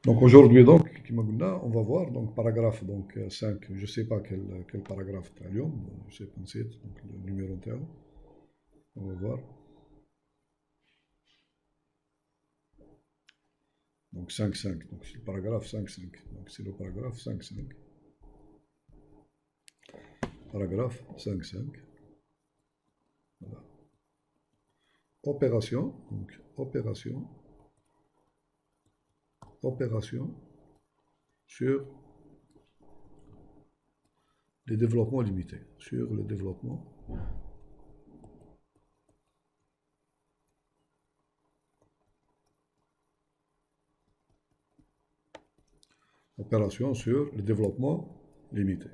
Donc aujourd'hui, donc, on va voir donc paragraphe donc 5, je ne sais pas quel paragraphe تاع اليوم, je sais pas نسيت donc le numéro نتاعو. On va voir. Donc 5.5, donc c'est le paragraphe 5.5. Donc c'est le paragraphe 5.5. Paragraphe 5.5. Voilà. Opération, donc opération sur les développements limités. Sur le développement opération sur le développement limité.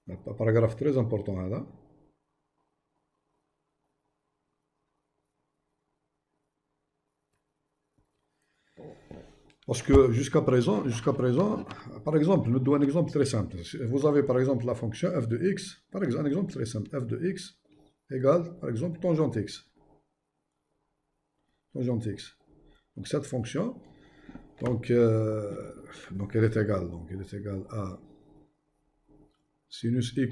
Un paragraphe très important là. Parce que jusqu'à présent, par exemple, nous donnons un exemple très simple. Vous avez par exemple la fonction f de x, par exemple, un exemple très simple, f de x égale par exemple tangente x. Tangente x. Donc cette fonction, donc elle est égale à sinus x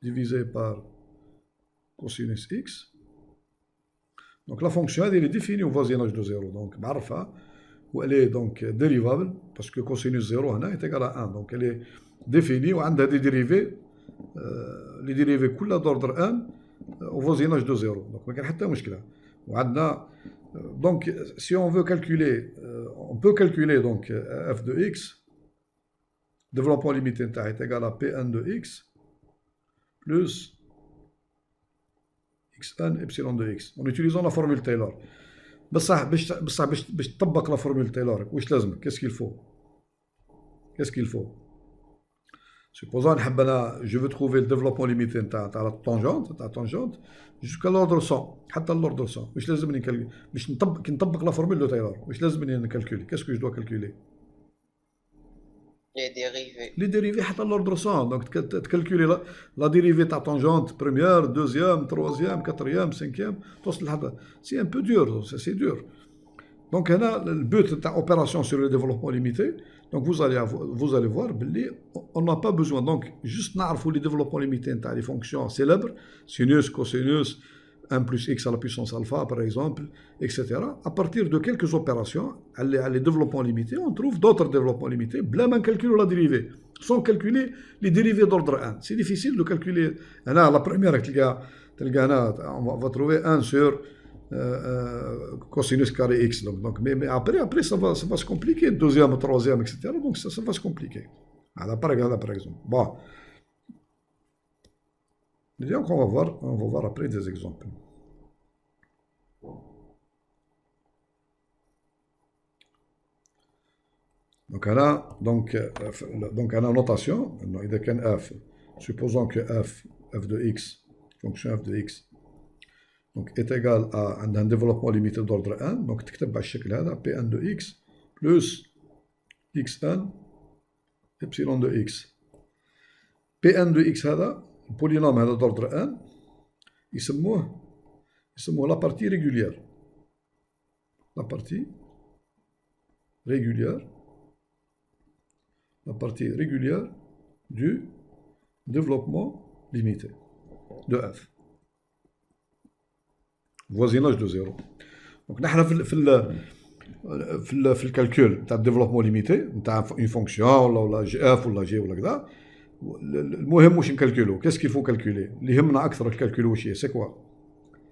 divisé par cosinus x. Donc la fonction elle est définie au voisinage de 0. Donc معرفة où elle est donc dérivable parce que cosinus 0 هنا est égal à 1. Donc elle est définie وعندها des dérivés les dérivés كلها d'ordre 1 au voisinage de 0. Donc ما كاين حتى مشكلة. وعندنا donc si on veut calculer on peut calculer donc f de x développement limité est égal à Pn de x plus xn epsilon de x en utilisant la formule Taylor. بصح باش تطبق la formule Taylor واش لازمك؟ qu'est-ce qu'il faut supposons نحب انا je veux trouver le développement limité تاع la tangente jusqu'à l'ordre 100 حتى l'ordre 100 واش لازمني باش نطبق la formule de Taylor واش لازمني نكالكولي qu'est-ce que je dois calculer les dérivés حتى l'ordre 100 donc تكالكولي la dérivée تاع tangente première deuxième troisième quatrième cinquième توصل لحد c'est un peu dur c'est dur donc هنا le but تاع opération sur le développement limité donc vous allez voir باللي on n'a pas besoin donc juste نعرفوا les développements limités تاع les fonctions célèbres sinus cosinus 1 plus x à la puissance alpha, par exemple, etc. À partir de quelques opérations, les développements limités, on trouve d'autres développements limités, bla man calcule la dérivée, sans calculer les dérivés d'ordre 1. C'est difficile de calculer. Là, la première, on va trouver 1 sur cosinus carré x. Donc, mais après ça va se compliquer, deuxième, troisième, etc. Donc ça va se compliquer. Par exemple. Bon. Donc on va voir après des exemples. Donc on a notation, إذا كان f, supposons que f de x, fonction f de x, donc est égal à un développement limité d'ordre 1, donc تكتب على الشكل هذا Pn de x plus xn epsilon de x. Pn de x هذا البولينوم هذا d'ordre 1 يسموه la partie régulière. La partie régulière du développement limité de f. Voisinage de 0. Donc نحن في الكالكول تاع الديفلوبمون ليميتي نتاع une fonction ولا جي اف ولا جي ولا كذا المهم واش نكالكولو qu'est-ce qu'il faut calculer اللي يهمنا اكثر الكالكول واش هي c'est quoi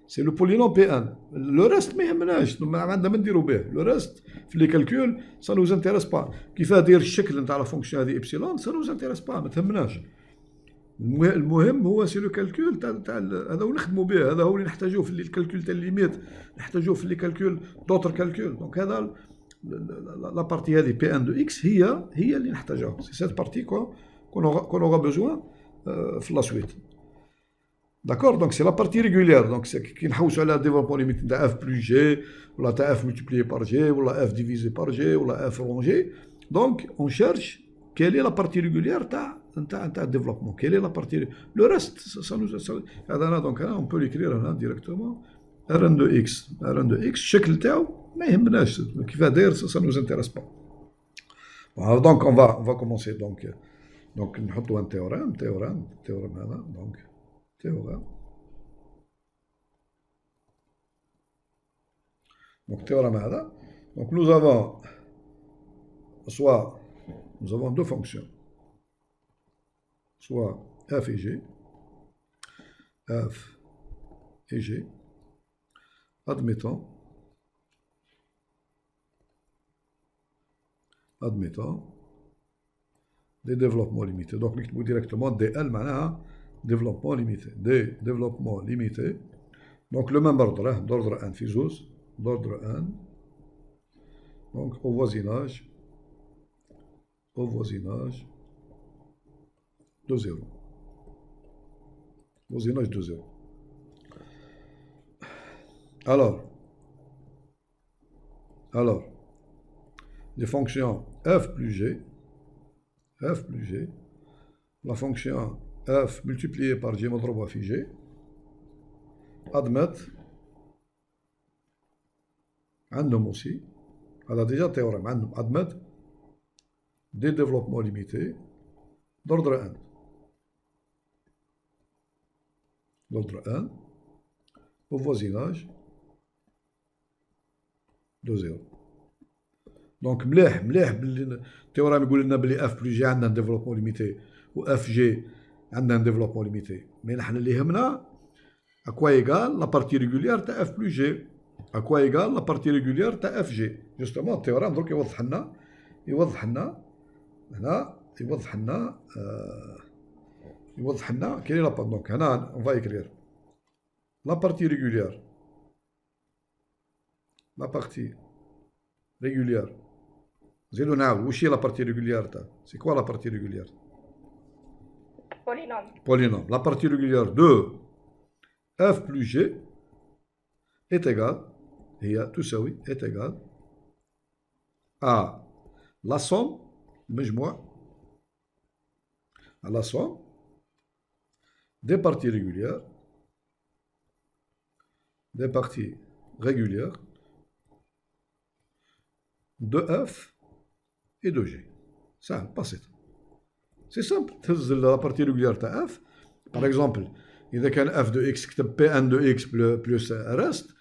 c'est le polynôme P1 le reste ما يهمناش ما عندنا ما نديرو به le reste في لي كالكول ça nous intéresse pas كيفاه داير الشكل نتاع لا فونكسيون هذه ابسيلون ça nous intéresse pas ما تهمناش المهم هو سي لو كالكول تاع هذا هو نخدموا به هذا هو اللي نحتاجوه في الكالكول تاع الليميت نحتاجوه في لي كالكول دوطر كالكول دونك هذا لا بارتي هذه بي ان دو اكس هي اللي نحتاجها سي سيت بارتي qu'on aura besoin في لا سويت داكور دونك سي لا بارتي ريغوليير دونك كي نحوسوا على ديفلوبمون ليميت تاع اف بلس جي ولا تاع اف ملتيبليي بار جي ولا اف ديفيزي بار جي ولا اف رونجي دونك اون شيرش quelle est la partie régulière تاع développement quelle est la partie le reste ça هذا donc on peut l'écrire là directement Rn de x الشكل تاعو ما يهمناش كيفاه داير ça nous intéresse pas Alors, donc on va commencer. Donc نحطوا un théorème هذا. Donc théorème. Donc théorème هذا. Donc nous avons deux fonctions, soit f et g, f et g, admettant des développements limités. Donc نكتبوا directement dl معناها développement limité. Des développements limités. Donc le même ordre, d'ordre 1 في زوز, d'ordre 1. Donc au voisinage de 0. Voisinage de 0. Alors, les fonctions f plus g, la fonction f multipliée par g مضروبة في g, admettent, عندهم aussi, هذا déjà théorème, عندهم admettent des développements limités d'ordre 1. D'ordre 1 au voisinage de 0. Donc مليح باللي التيورام يقول لنا بلي اف بلس جي عندنا ديفلوبمون ليميتي و اف جي عندنا ديفلوبمون ليميتي، مي نحن اللي يهمنا اكوا ايغال لا بارتي ريغوليير تاع اف بلس جي، اكوا ايغال لا بارتي ريغوليير تاع اف جي. جوستومون التيورام درك يوضح لنا هنا يوضح لنا كاين لا بارتي. دونك هنا اون فا اكرير لا بارتي ريغوليير، لا بارتي ريغوليير. زيدو نعاود واش هي لا بارتي ريغوليير تاع سي كوا لا بارتي ريغوليير؟ polynôme. La partie régulière de f plus g est égale, est égale à la somme, à la somme des parties régulières de f et de g. Ça, pas c'est. C'est simple. La partie régulière de f, par exemple, إذا كان f de x تكتب pn de x plus reste,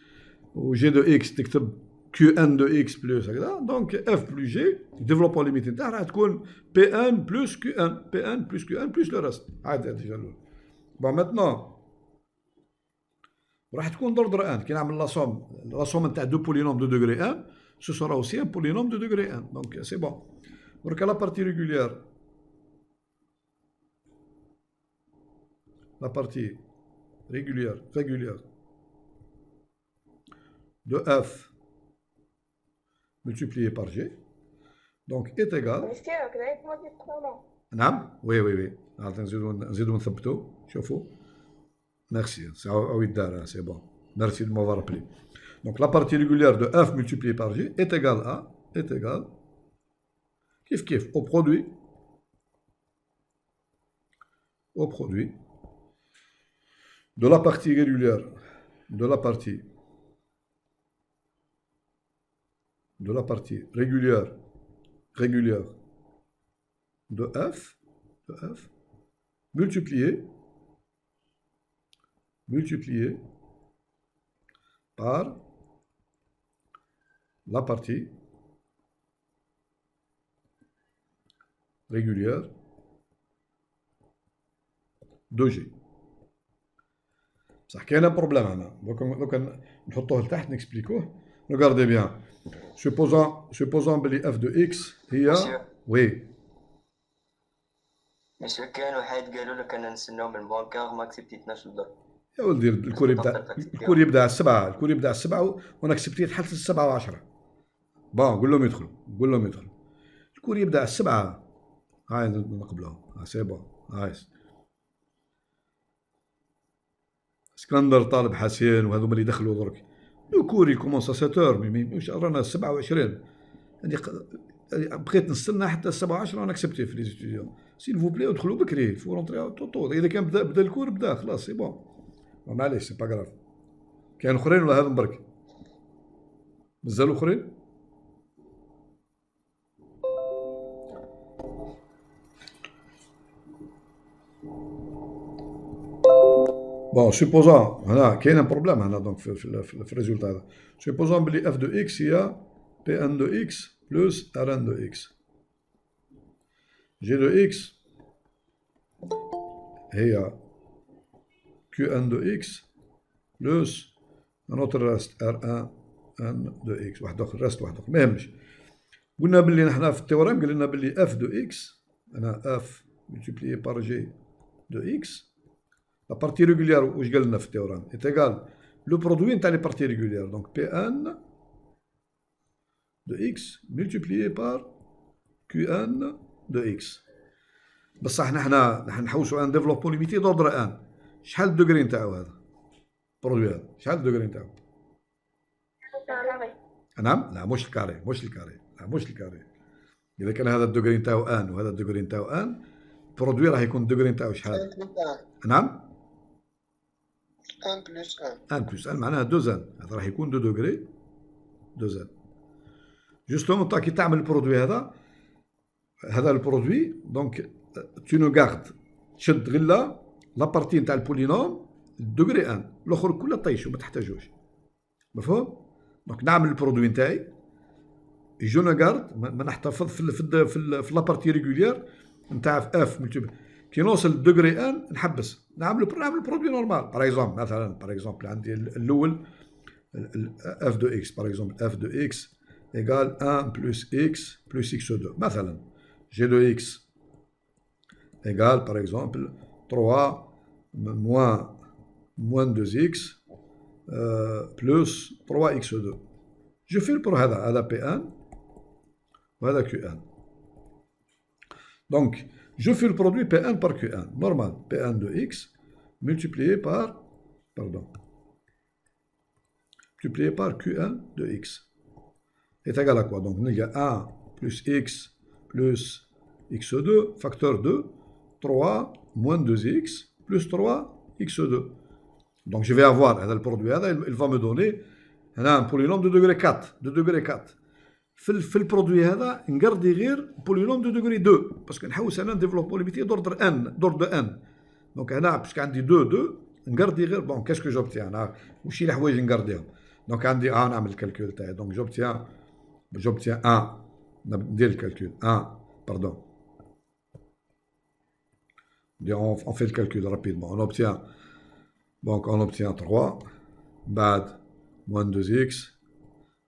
ou g de x تكتب qn de x plus هكذا. Donc f plus g, développement limité تاعها راح تكون pn plus qn plus le reste. عادي déjà الأول. Bon maintenant راح تكون d'ordre 1 كي نعمل la somme نتاع deux polynômes de degré 1, ce sera aussi un polynôme de degré 1. Donc c'est bon. Donc la partie régulière, régulière de f multiplié par g, donc est égal. نعم oui. نزيدو نثبتو. شوفوا. Merci, c'est bon. Merci de m'avoir rappelé. Donc la partie régulière de f multiplié par g est égale kif au produit de la partie régulière de f multiplié par la partie régulière de g. صح كاين بروبليم هنا دوكا نحطوه لتحت نكسبليكوه. Regardez bien. Supposons بلي f de x هي وي. مسيو كان واحد قالوا لك انا نستناو من البنكار ما كسبتيتناش الضرب. يا ولدي الكور يبدا على 7 وانا كسبتيت حتى 7 و10. بون قول لهم يدخلوا الكور يبدا على 7. هاي نقبلهم. سي بون. هاي اسكندر طالب حسين وهذوما اللي دخلوا درك لو كوري كومونس 7 مش رانا 27. بقيت نستنى حتى 7 و10 وانا كسبتي في لي ستوديو. سيل فو بلي ودخلوا بكري فو رونطري طوطو. اذا كان بدا الكور بدا خلاص سي بون. معليش سي با كراف. كاين اخرين ولا هذم برك؟ مازالوا اخرين؟ Bon, supposons, هنا كاين un problème هنا donc في الريزولتا هذا. Supposons بلي f de x هي Pn de x plus Rn de x. G de x هي Qn de x plus un autre reste R1 n de x. واحد اخر رست واحد اخر ما يهمش. قلنا بلي نحنا في التيوريم قلنا بلي f de x انا f multiplié par g de x. La partie régulière, où je gagne le théorème, est égal le produit entre les parties régulières. Donc Pn de x multiplié par Qn de x. بصح نحنا نحوسوا ان ديفلوبمون ليميتي دوردر ان. شحال الدوغري نتاعو هذا؟ البرودوي هذا شحال الدوغري نتاعو؟ نعم؟ لا مش الكاري لا مش الكاري. إذا كان هذا الدوغري نتاعو ان وهذا الدوغري نتاعو ان البرودوي راح يكون الدوغري نتاعو شحال؟ نعم؟ 1 plus 1. 1 plus 1 معناها 2 ان. هذا راح يكون 2 دوغري 2 ان. جوستومون تا كي تعمل البرودوي هذا البرودوي دونك tu ne gardes تشد غير لا بارتي نتاع البولينوم الدوغري 1 الاخر كله طيشو ما تحتاجوش. مفهوم؟ دونك نعمل البرودوي نتاعي جو نو غارد ما نحتفظ في لا بارتي ريغولير نتاع اف كي نوصل الدوغري 1 نحبس نعمل برودوي نورمال. باغ اكزومبل مثلا عندي الاول اف دو اكس باغ اكزومبل اف دو اكس ايغال 1 بلس اكس بلس اكس 2 مثلا. جي دو اكس égale par exemple 3 moins 2x plus 3x2. Je fais pour هذا P1 وهذا Q1. Donc, je fais le produit P1 par Q1. Normal, P1 de x multiplié par Q1 de x est égal à quoi? Donc, il y a 1 plus x plus x2 facteur 2 3 moins 2x plus 3x2. Donc je vais avoir le produit, il va me donner un polynôme de degré 4. De degré 4. في البرودوي هذا نقردي غير بولينوم دو دوغري 2 باسكو نحوس انا ديفلوبمون ليميتي دوردر ان. دونك هنا باسكو عندي 2 نقردي غير بون كاسكو جوبتيان انا وشي الحوايج نقرديهم. دونك عندي نعمل الكالكول تاعي. دونك جوبتيان 1 ندير الكالكول 1 باردون. On fait le calcul rapidement. On obtient 3, bad, moins 2x,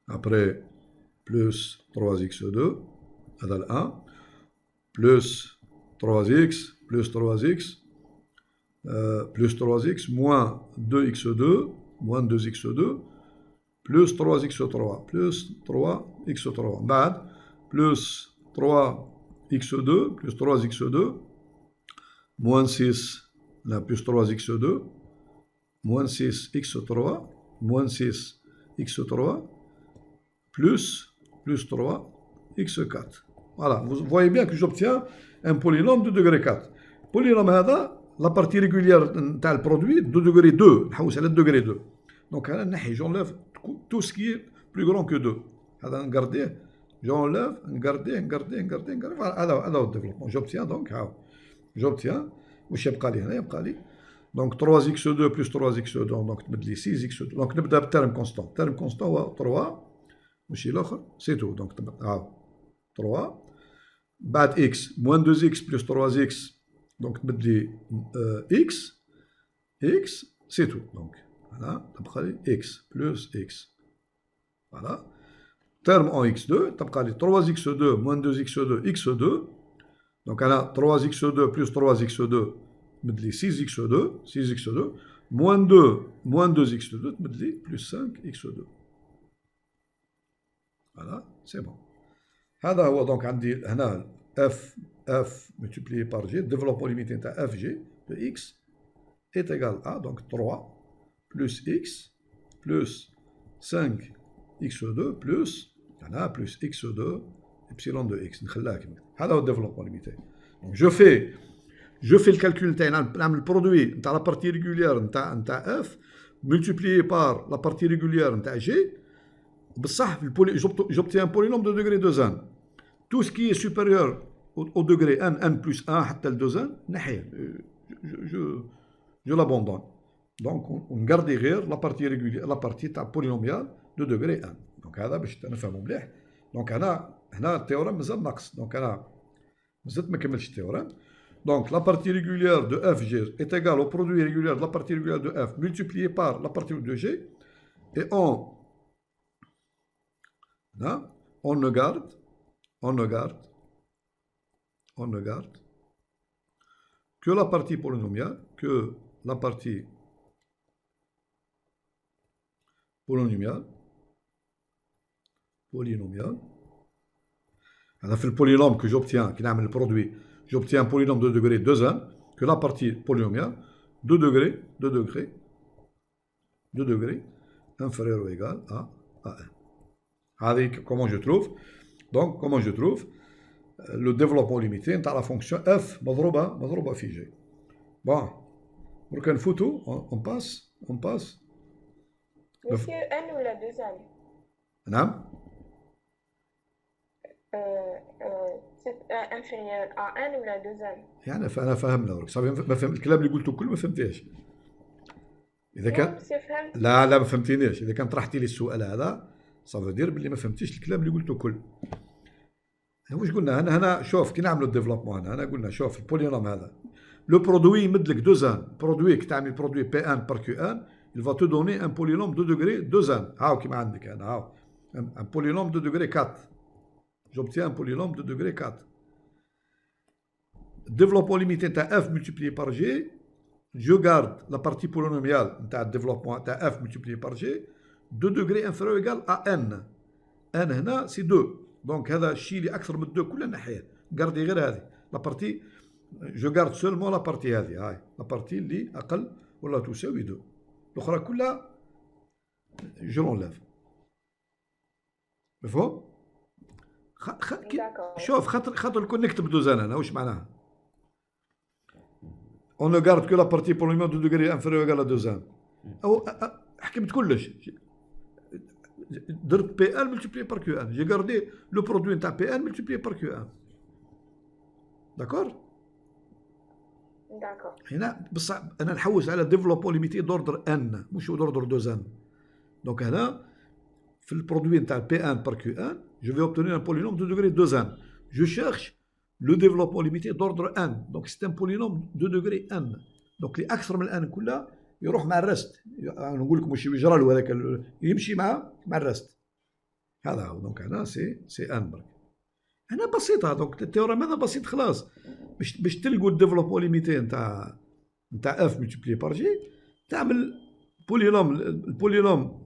après plus 3x2, هذا 1, plus 3x, plus 3x, plus 3x, moins 2x2, moins 2x2, plus 3x3, plus 3x3, bad, plus 3x2, plus 3x2, moins 6, là, plus 3x2, moins 6x3, moins 6x3, plus 3x4. Voilà, vous voyez bien que j'obtiens un polynôme de degré 4. Polynôme هذا, la partie régulière تاع le produit, de degré 2, نحوس على degré 2. Donc هنا نحي, j'enlève tout ce qui est plus grand que 2. هذا نقرديه, j'enlève, نقرديه, voilà, هذا هو الديفلوبمون. J'obtiens donc, j'obtiens, واش يبقى لي هنا؟ يبقى لي دونك 3x2 plus 3x2 دونك تبدل لي 6x2. دونك نبدا بالتيرم كونستون. التيرم كونستون هو 3 ماشي الاخر سي تو. دونك 3 بعد x moins 2x plus 3x دونك تبدل لي x سي تو. دونك هنا تبقى لي x plus x. فوالا terme en x2 تبقى لي 3x2 moins 2x2 x2. Donc on a 3x2 plus 3x2 تبدل لي 6x2 moins 2x2 تبدل لي plus 5x2. Voilà, c'est bon. هذا هو دونك عندي هنا f multiplié par g, développement limité نتاع fg de x est égal à donc 3 plus x plus 5x2 plus هنا plus x2 epsilon de x. نخليها كيما هذا هو الديفلوبمون ليميتي. دونك جو في الكالكول تاعي نعمل البرودوي نتاع لا بارتي ريغوليير نتاع اف ملتيبليي بار لا بارتي ريغوليير نتاع جي. بصح جوبتي ان بولينوم دو دوغري 2 ان. تو سكي est supérieur au degré n plus 1 حتى ل 2 n نحيه. جو l'abandonne. Donc, on garde غير la partie régulière, la partie تاع polynomial de degré 1. Donc, هذا باش نفهموا مليح. Donc, هنا التhéorème مازال ناقص. Donc, مازلت ما كملتش التhéorème. Donc, la partie régulière de fg est égale au produit régulier de la partie régulière de f multiplié par la partie de g. Et on ne garde que la partie polynomiale, Alors, fait le polynôme que j'obtiens, qui n'a le produit, j'obtiens un polynôme de degré 2n, que la partie polynomiale, 2 degrés, inférieur ou égal à 1. Avec comment je trouve le développement limité dans la fonction f مضروبة في g. Bon, pour qu'un photo, on passe. Monsieur, 1 ou la 2 ans? نعم. C'est inférieur à 1 ou la 2 ans? يعني أنا فهمنا درك صافي ما فهم الكلام اللي قلته كله ما فهمتيهش. إذا كان لا ما فهمتينيش. إذا كان طرحتي لي السؤال هذا صافي دير باللي ما فهمتيش الكلام اللي قلته كل. واش قلنا هنا شوف كي نعملوا الديفلوبمون هنا قلنا شوف البولينوم هذا لو برودوي يمد لك 2 ان برودوي كي تعمل برودوي بي ان بار كيو ان il va te donner un polynôme de degré 2 ان هاو كيما عندك هنا هاو un polynôme de degré 4 j'obtiens un polynôme de degré 4 développement limité تاع f multiplié par g je garde la partie polynomiale تاع الديفلوبمون تاع f multiplié par g 2 degré inférieur ou égal à n هنا سي 2 دونك هذا الشيء اللي اكثر من 2 كل ناحيه غاردي غير هذه لا بارتي جو غارد سولمون لا بارتي هذه هاي لا بارتي اللي اقل ولا تساوي 2 الاخرى كلها جو لونليف مفهوم شوف خاطر كون نكتب دوزان انا واش معناها on ne garde que la partie polynomiale de degré inférieur ou égal à 2 ان او حكمت كلش درت بي ان multiplié par Q1 j'ai gardé le produit نتاع بي ان multiplié par Q1 داكور هنا بصح انا نحوس على ديفلوبمون ليميتي دوردر ان مش دوردر 2 ان دونك هنا في البرودوي نتاع بي ان par Q1 je vais obtenir un polynôme de degré 2 ان je cherche le développement limité d'ordre n donc c'est un polynôme de degré n donc اللي اكثر من n كلها يروح مع الرست نقول لكم واش يجرى له هذاك يمشي مع الرست هذا هو دونك هنا سي ان برك هنا بسيطه دونك التيوريم هذا بسيط خلاص باش تلقوا الديفلوبمون ليميتي نتاع اف ملتيبلي بار جي تعمل البولينوم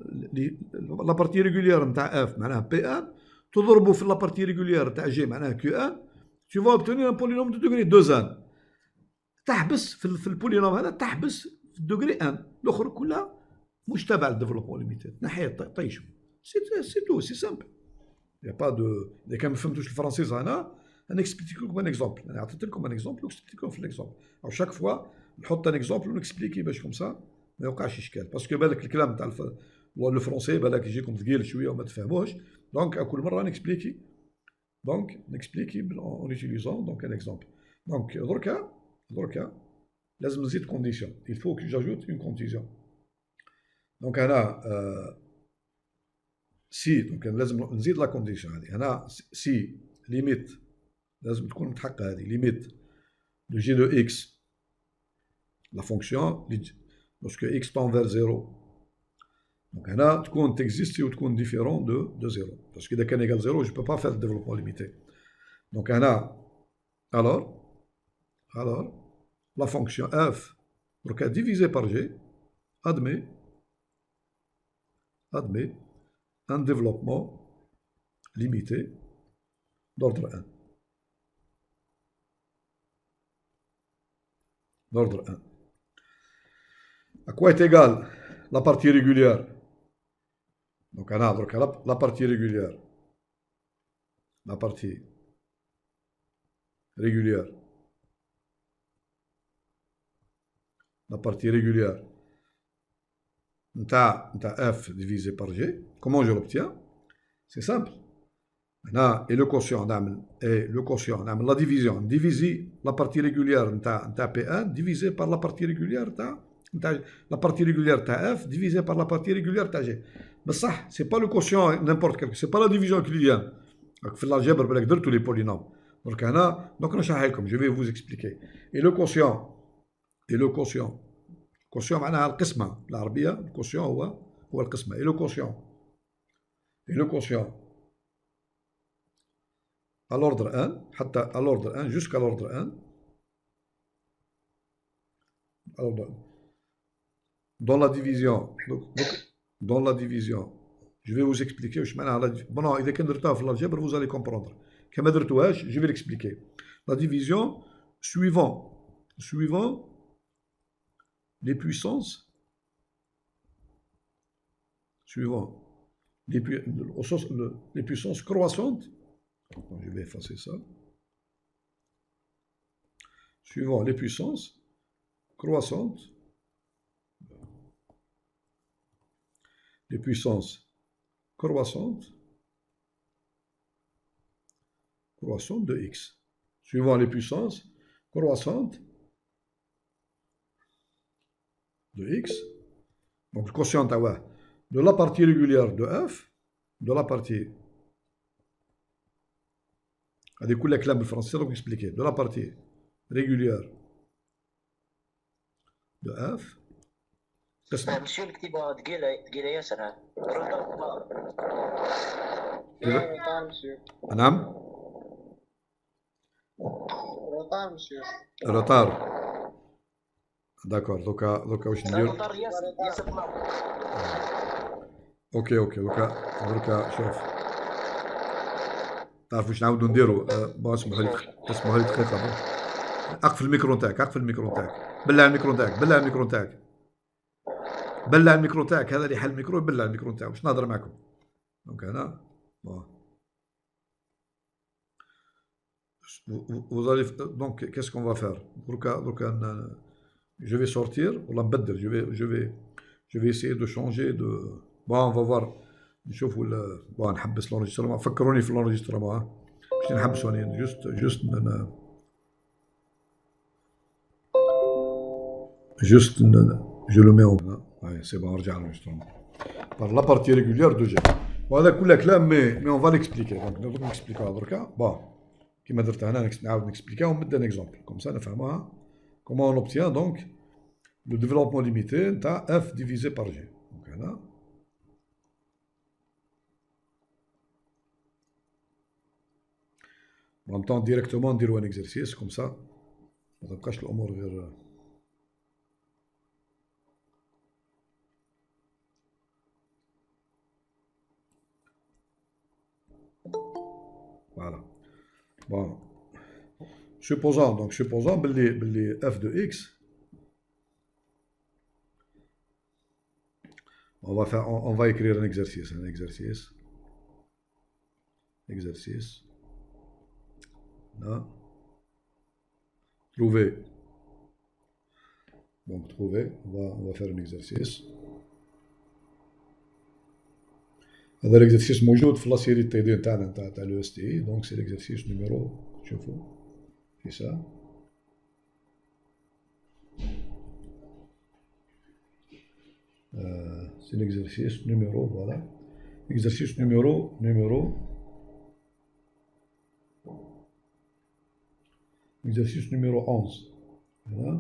لا بارتي ريغوليير نتاع اف معناها بي ان تضربه في لا بارتي ريغوليير نتاع جي معناها كيو ان tu vas obtenir un polynôme de degré 2 ان تحبس في البولينوم هذا تحبس في الدوغري 1 الاخر كلها مش تابع للديفلوبمون ليميتي ناحيه طيشوا سي تو سي سامبل يا با دو اذا كان ما فهمتوش الفرنسيز انا نكسبليكي لكم ان اكزومبل انا عطيت لكم ان اكزومبل ونكسبليكي لكم في الاكزومبل او شاك فوا نحط ان اكزومبل ونكسبليكي باش كوم سا ما يوقعش اشكال باسكو بالك الكلام تاع الفرنسي بالك يجيكم ثقيل شويه وما تفهموش دونك كل مره نكسبليكي en utilisant donc un exemple. Donc دركا لازم نزيد condition. Il faut que j'ajoute une condition. Donc هنا si donc لازم نزيد la condition هذه. هنا si limite لازم تكون متحققة هذه limite de g de x la fonction lorsque x tend vers 0. Donc هنا تكون تكزيستي وتكون différent de 0 parce que إذا كان égal 0 je peux pas faire le développement limité. Donc هنا alors la fonction f donc divisée par g admet un développement limité d'ordre 1. À quoi est égale la partie régulière? Donc la partie régulière نتاع f divisé par g. Comment je l'obtiens? C'est simple. Et le quotient نعمل la division diviser la partie régulière نتاع P1 divisé par la partie régulière نتاع La partie régulière de f divisée par la partie régulière de g. Mais ça, c'est pas le quotient n'importe quel. C'est pas la division euclidienne. Donc, في l'algèbre, بالك درتو les polynômes. Donc, je vais vous expliquer. Et le quotient, الكوسيون معناها القسمة بالعربية. الكوسيون هو القسمة. Et le quotient à l'ordre 1 حتى à l'ordre 1 jusqu'à l'ordre 1. Alors, dans la division, dans la division, je vais vous expliquer. Bon, إذا كان درتوها في l'algèbre, vous allez comprendre. كما درتوهاش, je vais l'expliquer. La division suivant les puissances, les puissances croissantes. Je vais effacer ça. Suivant les puissances croissantes, les puissances croissantes de x. Suivant les puissances croissantes de x. Donc le quotient de la partie régulière de f, de la partie. هذه كلها كلام بالفرنسي donc expliquer. De la partie régulière de f. مسيو الكتيبة ثقيلة ياسر ها. نعم. روطار مسيو. روطار. داكور دوكا واش ندير؟ روطار ياسر طلع. اوكي دوكا شوف. تعرف واش نعاودو نديرو؟ بون اسمحوا لي دقيقة. اقفل الميكرو نتاعك. بلع الميكرو نتاعك. هذا اللي حل الميكرو يبلع الميكرو نتاعو باش نهضر معكم. دونك هنا vous allez donc qu'est-ce qu'on va faire? دركا je vais sortir ولا نبدل. je vais essayer de changer de bon on va voir نشوفوا bon نحبس l'enregistrement. فكروني في l'enregistrement باش نحبسو انا juste je le mets en ouais c'est bon نرجع l'enregistrement par la partie régulière de G. وهذا كله كلام mais on va l'expliquer donc نexpliquer دركا bon كيما درت هنا نعاود نكسبليكا ونبدا ان اكزومبل كوم سا نفهموها. كومون اون اوبتيان دونك لو ديفلوبمون ليميتي نتاع اف ديفيزي بار جي. دونك هنا en même temps directement نديرو ان اكزرسيس كوم سا ما تبقاش الامور غير voilà. Bon, supposons باللي f de x, on va écrire un exercice. Là, trouver. Donc on va faire un exercice. هذا l'exercice موجود في لا سيري تي دي نتاعنا تاع لو اس تي. دونك سي l'exercice نيميرو شوفوا في ça. C'est l'exercice numéro, voilà. Exercice numéro 11. Voilà.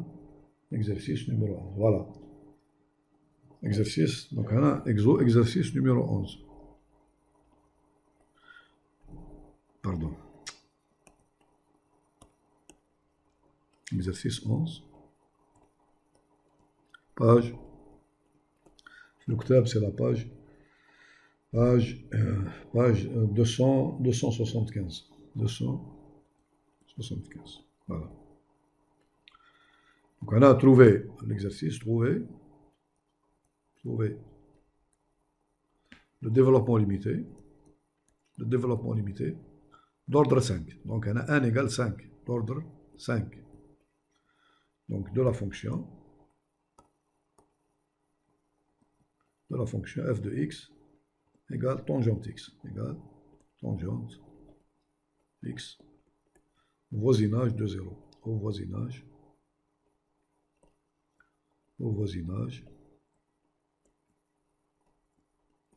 Exercice numéro 11. Voilà. Exercice, donc là, exercice numéro 11. Pardon. Exercice 11. Page. L'octave, c'est la page 275. 275. Voilà. Donc on a trouvé l'exercice, trouver le développement limité d'ordre 5. Donc on a 1 égale 5, d'ordre 5. Donc de la fonction f de x égale tangente x, voisinage de 0, au voisinage au voisinage.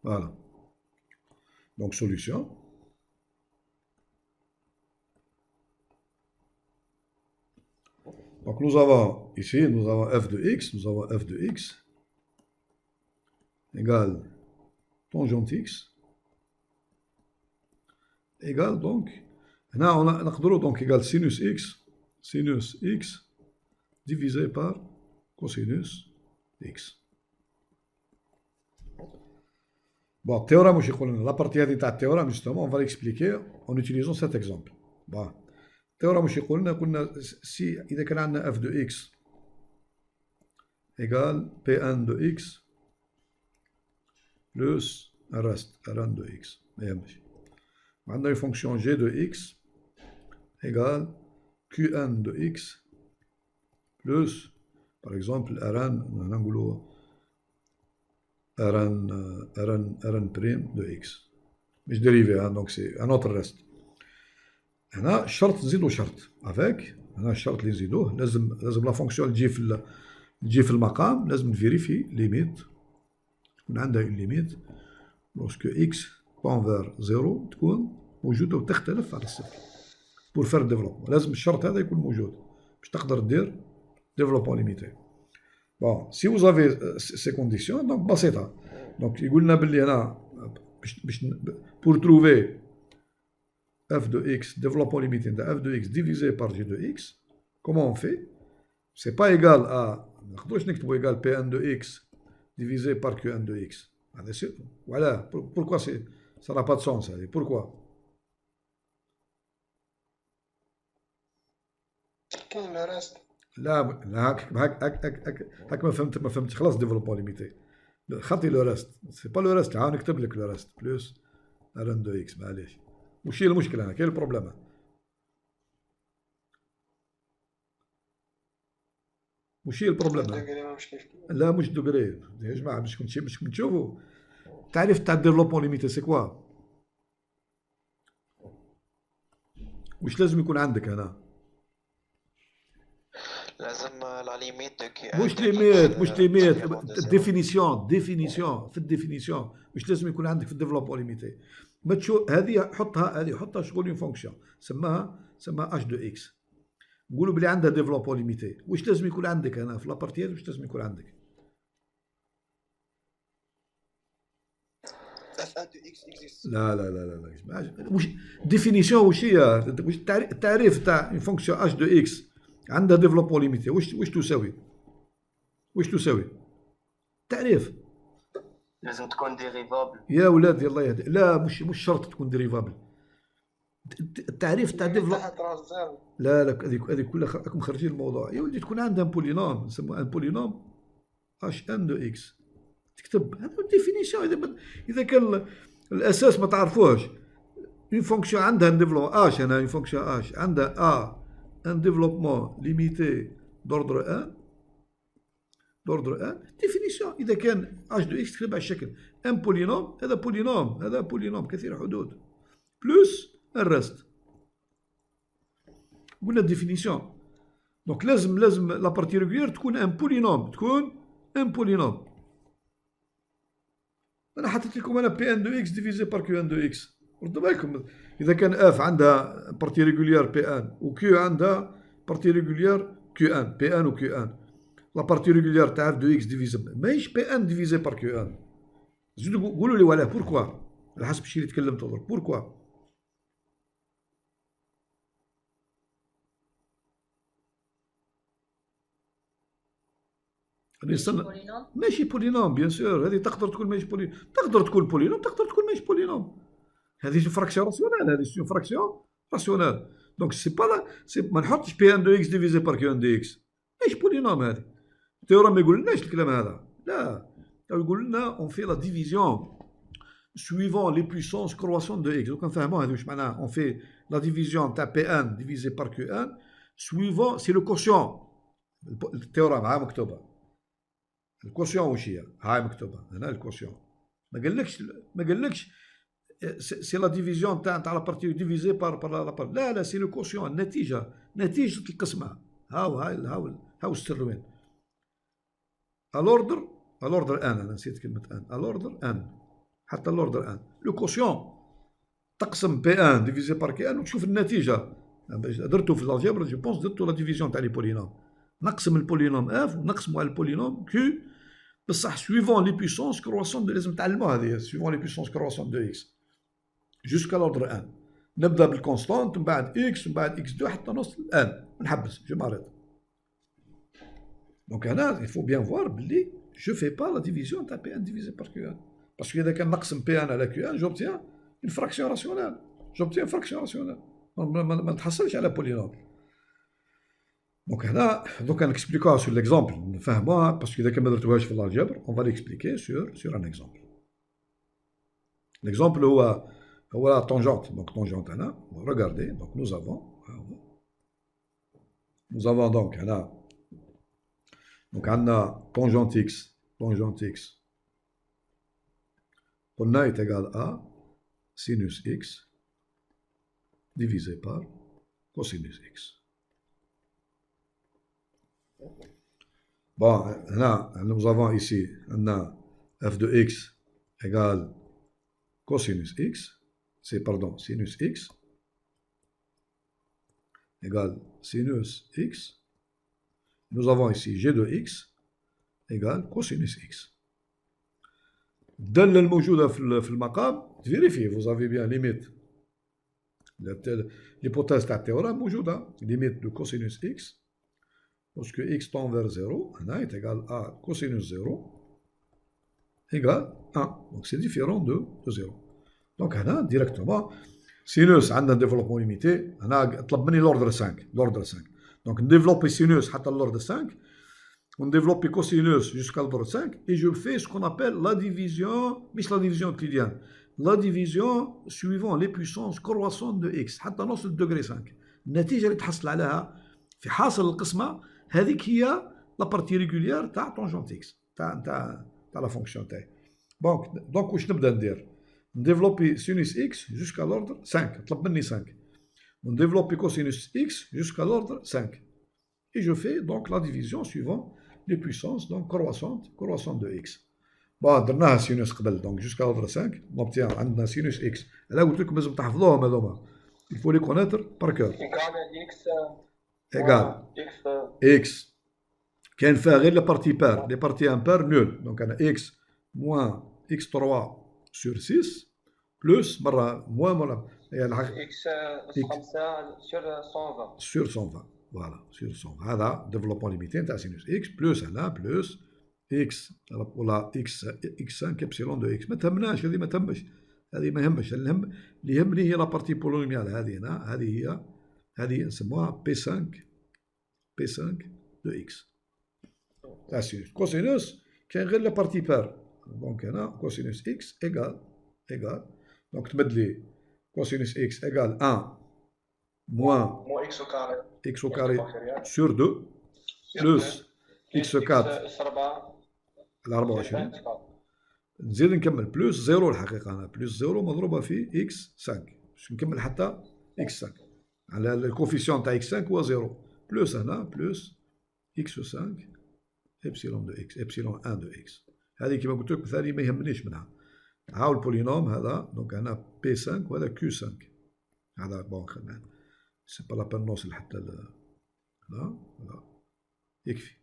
Voilà. Donc, solution. Donc, nous avons ici, nous avons f de x, nous avons f de x égale tangente x égale donc, هنا نقدروا donc égale sinus x divisé par cosinus x. Bon, théorème واش يقول لنا؟ la partie هذه تاع التhéorème justement on va l'expliquer en utilisant cet exemple. Bon. التhéorème واش يقول لنا؟ قلنا سي إذا كان عندنا f de x égale Pn de x plus un reste Rn de x. ما يهمش. عندنا une fonction g de x égale Qn de x plus, par exemple, Rn, نقولوا Rn prime de x. مش dérivé, hein, donc c'est un autre reste. هنا الشرط نزيدو شرط avec هنا الشرط اللي نزيدوه لازم لا فونكسيون تجي في المقام لازم نفيريفي ليميت تكون عندها اون ليميت لوسكو اكس بون فير زيرو تكون موجوده وتختلف على الصفر بور فير ديفلوبمون لازم الشرط هذا يكون موجود باش تقدر دير ديفلوبمون ليميتي. بون سي vous avez ces conditions donc بسيطه دونك يقول لنا باللي هنا باش بور تروفي f de x, développement limité de f de x divisé par g de x, comment on fait? C'est pas égal à, égal Pn de x divisé par Qn de x. Voilà, pourquoi ça n'a pas de sens? Pourquoi? كاين le reste. لا هاك ما فهمتش خلاص développement limité. خطي le reste, c'est pas le reste, ها نكتب لك le reste plus Rn de x معليش. وش هي المشكلة هنا؟ كاين البروبليم؟ وش هي البروبليم؟ لا مش دوغري يا جماعة باش تشوفوا التعريف تاع الديفلوبمون ليميتي سي كوا؟ وش لازم يكون عندك هنا؟ لازم لا ليميت مش ليميت ديفينيسيون في الديفينيسيون واش لازم يكون عندك في الديفلوبمون ليميتي؟ ما تشوف هذه حطها شغل اون فونكسيون سماها اش دو اكس نقولوا بلي عندها ديفلوبمون ليميتي واش لازم يكون عندك هنا في لابارتي هذه واش لازم يكون عندك؟ لا واش ديفينيسيون واش هي؟ واش التعريف تاع اون فونكسيون اش دو اكس عندها ديفلوبمون ليميتي واش تساوي؟ تعريف لازم تكون ديريفابل يا ولاد الله يهدي. لا مش شرط تكون ديريفابل. التعريف تاع ديفلوب لا هذيك كلها راكم مخرجين الموضوع يا ولدي. تكون عندها بولينوم نسموه ان بولينوم اش ان دو اكس تكتب هذا ديفينيسيون. اذا كان الاساس ما تعرفوهش اون فونكسيون عندها ديفلوبمون اش هنا اون فونكسيون اش عندها ان ديفلوبمون ليميتي دوردر ان ديفينيسيون. اذا كان اش دو اكس تكتب على الشكل ان بولينوم هذا بولينوم كثير حدود بلس الرست. قلنا ديفينيسيون دونك لازم لا بارتي ريغولير تكون ان بولينوم. انا حطيت لكم انا بي ان دو اكس ديفيزي بار كيو ان دو اكس. ردوا بالكم اذا كان اف عندها بارتي ريغولير بي ان وكيو عندها بارتي ريغولير كيو ان بي ان وكيو ان لا بارتي ريغولير تاع اف دو اكس ديفيزي ماهيش بي ان ديفيزي بار كيو ان. زيدوا قولوا لي ولا بوركوا على حسب الشيء اللي تكلمت درك بوركوا. ماشي بولينوم بيان سور. هذه تقدر تكون ماشي بولينوم تقدر تكون بولينوم تقدر تكون ماشي بولينوم. هذه فراكسيون راسيونال هذه سي فراكسيون راسيونال دونك سي با ما نحطش بي ان دو اكس ديفيزي بار كيو ان دو اكس ماشي بولينوم. هذه التيورا ما يقولناش الكلام هذا لا يقول لنا اون في لا ديفيزيون suivant les puissances croissantes de x. دوك نفهموا هذه واش معناها. اون في لا ديفيزيون تاع بي ان ديفيزي بار كيو ان suivant سي لو كوسيون. التيورا ها مكتوبه الكوسيون واش هي هاي مكتوبه هنا الكوسيون. ما قالكش سي لا ديفيزيون تاع لا بارتي ديفيزي بار لا بار. لا سي لو كوسيون نتيجه القسمه. هاو السر وين. à l'ordre n انا نسيت كلمه n à l'ordre n حتى l'ordre n لو كوسيون تقسم بي ان ديفيزي بار كي ان وتشوف النتيجه درتو في الالجبر جو بونس درتو لا ديفيزيون تاع لي بولينوم نقسم البولينوم اف ونقسمو على البولينوم كيو بصح سويفون لي بويسونس كرواسون دو لازم تعلموها هذه سويفون لي بويسونس كرواسون دو اكس جوسكا لوردر ان نبدا بالكونستانت من بعد اكس من بعد اكس 2 حتى نوصل ان نحبس جو ماريت دونك هنا il faut bien voir بلي je fais pas la division تاع بي ان ديفيزي بار كيو ان باسكو اذا كان نقسم بي ان على كيو ان جوبتيان une fraction rationnelle. J'obtiens une fraction rationnelle. ما نتحصلش على بولينوم. دونك هنا دوكا نكسبليكوها سور ليكزومبل نفهموها باسكو اذا كان ما درتوهاش في الالجبر اون فا ليكسبليكي سور ان اكزومبل. ليكزومبل هو لا طونجونت دونك طونجونت هنا ريغاردي دونك nous avons donc هنا دونك عندنا طونجونت اكس قلنا est égal à sinus x divisé par cosinus x. Bon, là, nous avons ici f de x égale cosinus x, c'est pardon, sinus x égale sinus x. Nous avons ici g de x égale cosinus x. الدالة الموجودة في المقام تفيريفي vous avez bien limite l'hypothèse تاع التيورام موجودة limite de cosinus x lorsque x tend vers 0 هنا est égal à cosinus 0 égale 1 donc c'est différent de 0 donc هنا directement sinus عندنا développement limité هنا طلب مني l'ordre 5 donc نديفلوبي sinus حتى l'ordre 5 on développe cosinus jusqu'à l'ordre 5 et je fais ce qu'on appelle la division, mais la division euclidienne, la division suivant les puissances croissantes de x حتى نوصل degré 5. النتيجة اللي تحصل عليها في حاصل القسمة هذيك هي لا بارتي ريغوليير تاع طونجونت اكس تاع لا فونكسيون تاعي. دونك واش نبدا ندير؟ نديفلوبي سينوس اكس جوسكا لوردر 5 طلب مني 5 ونديفلوبي كوسينوس اكس جوسكا لوردر 5 et je fais donc la division suivant les puissances donc croissantes de x. Bon, درناها سينوس قبل donc jusqu'à l'ordre 5 نوبتيان عندنا سينوس اكس. على قلت لكم لازم تحفظوهم هذوما. Il faut les connaître par cœur. Égal x كاين فيها غير لي بارتي بار لي بارتي امبار نول دونك انا x موان x 3 sur 6 بلس مره موان ولا هي الحقيقه x 5 sur 120 voilà sur 100 هذا ديفلوبمون ليميتي تاع سينوس اكس بلس هنا بلس اكس ولا اكس 5 ابسيلون دو اكس ما تهمناش هذه ما تهمش هذه ما يهمش اللي يهمني هي لا بارتي بولينوميال هذه هنا هذه نسموها بي 5 دو اكس تاع سينوس كوسينوس كاين غير لا بارتي بار دونك هنا كوسينوس اكس ايغال دونك تمد لي كوسينوس اكس ايغال 1 موان x au carré sur 2 plus x 4 على 24 نزيد نكمل بلس 0 الحقيقة أنا بلس 0 مضروبة في x 5 باش نكمل حتى x 5 على الكوفيسيون تاع x 5 هو 0 بلس هنا بلس x 5 ابسيلون دو x ابسيلون 1 دو x هذه كيما قلت لك مثالي ما يهمنيش منها هاو البولينوم هذا دونك هنا بي 5 وهذا كيو 5 هذا بون خدنا سي با لا بان نوصل حتى لا يكفي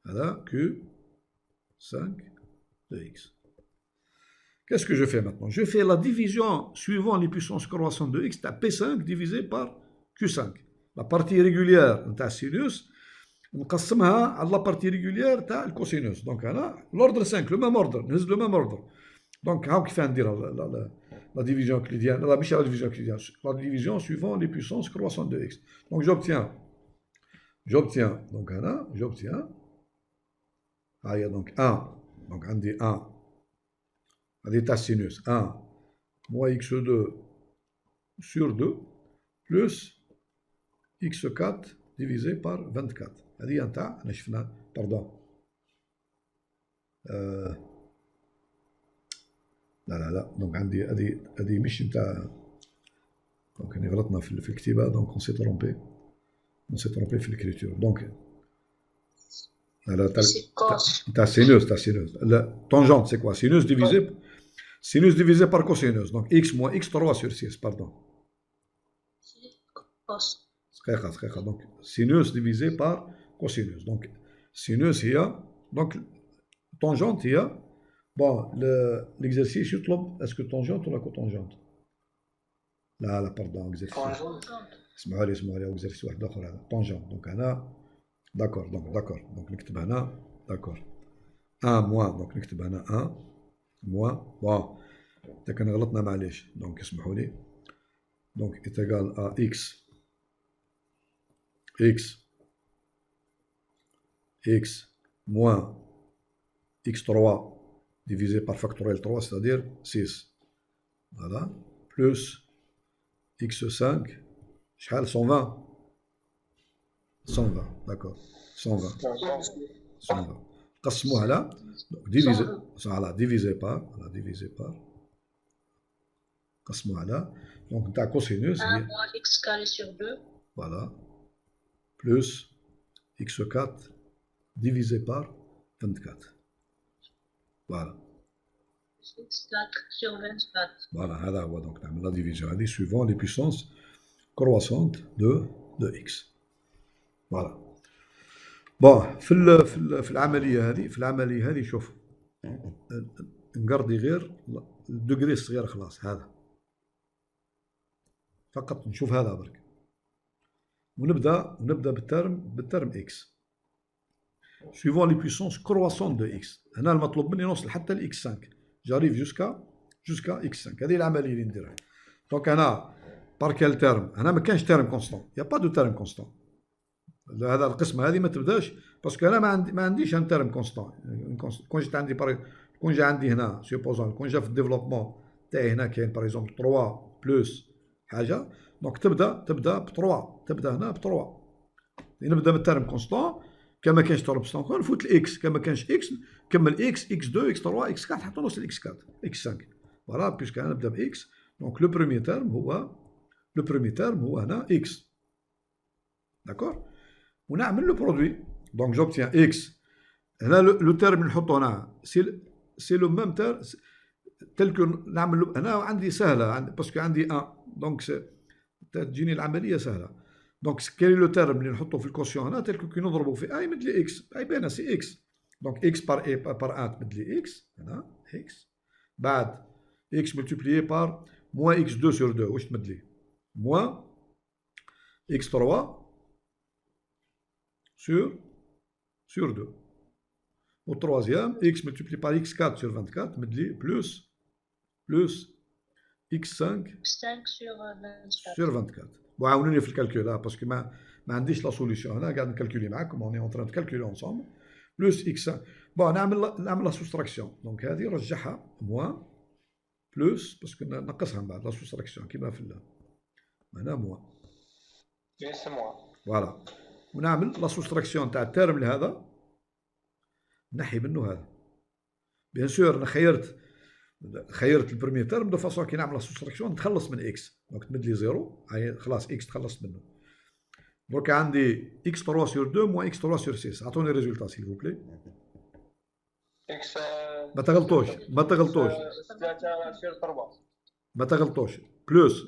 هذا كيو 5 de x. Qu'est-ce que je fais maintenant? Je fais la division suivant les puissances croissantes de x, t'as P5 divisé par Q5. La partie régulière de sinus, on قسمها على la partie régulière تاع الكوسينوس. Donc هنا l'ordre 5, le même ordre, نهز le même ordre. Donc هاو كيف ندير la division euclidienne, لا مش la division euclidienne, la division suivant les puissances croissantes de x. Donc j'obtiens donc هنا j'obtiens donc 1 donc عندي 1 هذه تاع السينوس 1 moins x2 sur 2 plus x4 divisé par 24 هذه نتاع انا شفنا باردون لا دونك عندي هذه مش نتاع دونك يعني غلطنا في الكتابه دونك on s'est trompé في l'écriture donc Alors, C'est cos. t'as sinus, t'as sinus. La tangente, c'est quoi? Sinus divisé par cosinus. Donc, x moins x3 sur 6, pardon. C'est cos. صحيحة. Donc, sinus divisé par cosinus. Donc, sinus هي donc tangente هي bon l'exercice يطلب est-ce que tangente ولا cotangente؟ لا pardon exercice اسمعوا لي exercice واحد آخر هذا tangente. Donc هنا d'accord donc نكتب هنا d'accord 1 moins donc نكتب هنا 1 moins bon إذا كان غلطنا معليش donc اسمحوا لي donc est égal à x moins x3 divisé par factoriel 3, c'est-à-dire 6. Voilà. Plus x5, 120. 120, d'accord. 120. قسموها على divisé par قسموها على donc نتاع cosinus 1 moins x carré sur 2. Voilà. Plus x4 divisé par 24. Voilà. x4 sur 24. Voilà, هذا هو donc نعمل la division هذه suivant les puissances croissantes de x. Voilà. bon في العملية هذه شوف نقرضي غير الدوغري الصغير خلاص هذا فقط نشوف هذا برك ونبدا بالترم x suivant les puissances croissantes de x. هنا المطلوب مني نوصل حتى ل x5 j'arrive jusqu'à x5 هذه العمليه اللي نديرها. دونك هنا بار كال تيرم هنا ما كانش تيرم كونستون يا با دو تيرم كونستون هذا القسمه هذه ما تبداش باسكو انا ما عنديش ان تيرم كونستون كون جيت عندي كون جا عندي هنا سوبوزون كون جا في الديفلوبمون تاعي هنا كاين باغ اكزومبل 3 بلس حاجه دونك تبدا ب 3 تبدا هنا ب 3 نبدا بالتيرم كونستون كما كانش تيرم كونستون نفوت الاكس كما كانش اكس كمل اكس 2 اكس 3 اكس 4 حتى نوصل اكس 4 اكس 5 فوالا بيسكو انا نبدا باكس دونك لو بروميير تيرم هو هنا اكس داكور ونعمل لو برودوي دونك جوبتيان اكس هنا لو تيرم اللي نحطو هنا سي لو ميم تيرم تلك نعمل هنا عندي سهله باسكو عندي 1 دونك تجيني العمليه سهله دونك كاين لو تيرم اللي نحطو في الكوسيون هنا تلك كي نضربو في اي يمد لي اكس اي باينه سي اكس دونك اكس بار اي بار 1 تمد لي اكس هنا اكس بعد اكس ملتيبليي بار موان اكس 2 سور 2 واش تمد لي موان اكس 3 sur 2. Au troisième, x multiplié par x4 sur 24 me dit plus x5 sur 24. Bon, on est fait le calcul là parce que ma عنديش la solution. On a gardé calculer معكم, on est en train de calculer ensemble. Plus x5. Bon, نعمل la soustraction. Donc هذه رجعها moins plus parce que نقصها من بعد la soustraction كيما في هنا moins. C'est moi. Voilà. ونعمل لا سوستراكسيون تاع التيرم لهذا نحي منه هذا بيان سور انا خيرت البريمير تيرم دو فاسون كي نعمل لا سوستراكسيون نتخلص من اكس دونك تمد لي زيرو هاي خلاص اكس تخلصت منه دونك عندي اكس 3 سور 2 موان اكس 3 سور 6 عطوني الريزولتا سيل فو بلي X ما تغلطوش 3 sur 3. ما تغلطوش بلس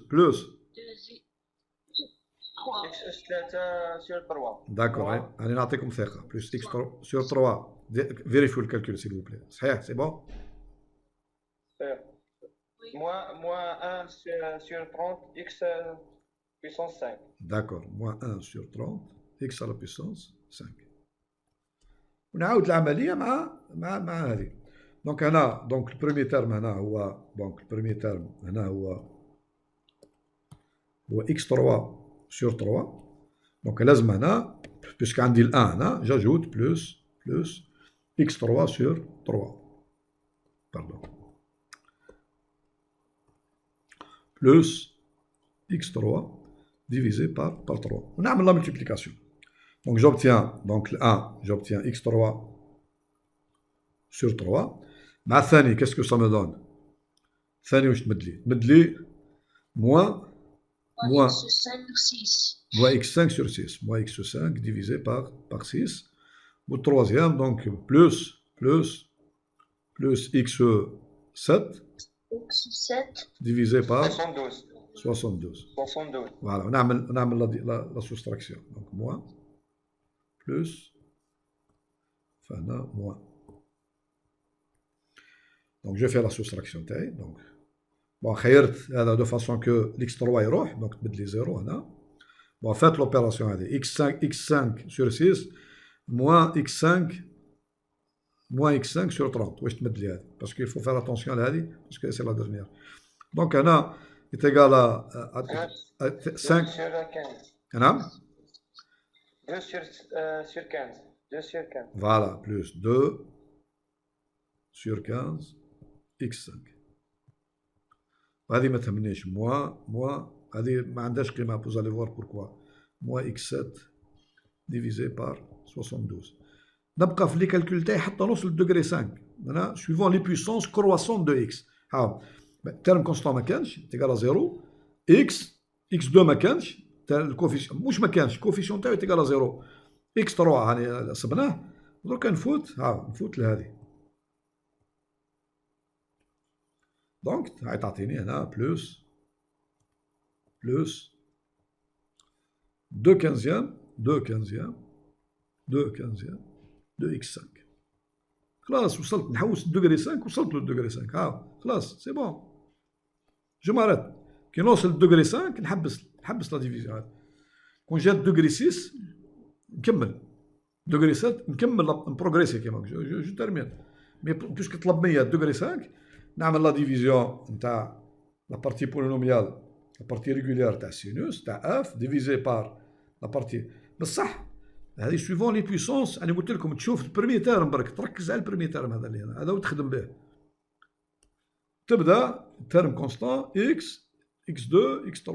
X 3 sur 3. داكور انا نعطيكم ثقه بلس اكس سور 3 فيريفيو الكالكول سيل فو بلي صحيح سي بون Moins 1 sur 30 x puissance 5. D'accord, moins 1 sur 30 x à la puissance 5. ونعاود العمليه مع هذه دونك هنا دونك البروميير تيرم هنا هو دونك البروميير تيرم هنا هو x 3 sur 3 دونك لازم هنا بيسك عندي ال 1 هنا جاجوت بلس x 3 sur 3 باردون plus x3 divisé par 3. On a la multiplication. Donc j'obtiens donc le 1, j'obtiens x3 sur 3. مع الثاني qu'est-ce que ça me donne الثاني واش تمد لي؟ تمد لي moins x5 sur 6. Moins x5 divisé par 6. Au troisième, donc plus x7 x7 divisé par 72. 72. 72. Voilà, on a la soustraction. Donc moins plus enfin moins. Donc je fais la soustraction تاعي. Donc bon خيرت هذا de façon que l'x3 يروح donc تبدل لي 0 هنا. Bon faites l'opération هذه x5 sur 6 moins x5 sur 30 واش تمد لي هذه parce qu'il faut faire attention لهذه parce que c'est la dernière. Donc هنا est égal à 5 sur 15. نعم 2 sur 15. 2 sur 15. Voilà, plus 2 sur 15 x5. هذه ما تهمنيش moins هذه ما عندهاش قيمة. Vous allez voir pourquoi. Moins x7 divisé par 72. نبقى في لي كالكول تاعي حتى نوصل للدوغري 5. أنا suivant les puissances croissantes de x. ها terme constant ما كانش تيقال 0 x2 ما كانش الكوفيسيون مش ما كانش الكوفيسيون تاعو تيقال 0 x3 هاني صبناه دركا نفوت لهذه. دونك هاي تعطيني هنا بلوس 2 15 دو x5. خلاص وصلت نحوس الدوغري 5 وصلت للدوغري 5 خلاص سي بون جو ماريت. كي نوصل للدوغري 5 نحبس لا ديفيزيون هذه. كون جات دوغري 6 نكمل دوغري 7 نكمل نبروغريسي كيما جو تيرمين. مي بوسك طلب منيا دوغري 5 نعمل لا ديفيزيون نتاع لا بارتي بولينوميال لا بارتي ريغولير تاع السينوس تاع اف ديفيزي بار لا بارتي بصح هذه سويفون لي بويسونس. انا قلت لكم تشوف البريمي تيرم برك تركز على البريمي تيرم هذا اللي هنا هذا وتخدم به. تبدا تيرم كونستان x2 x3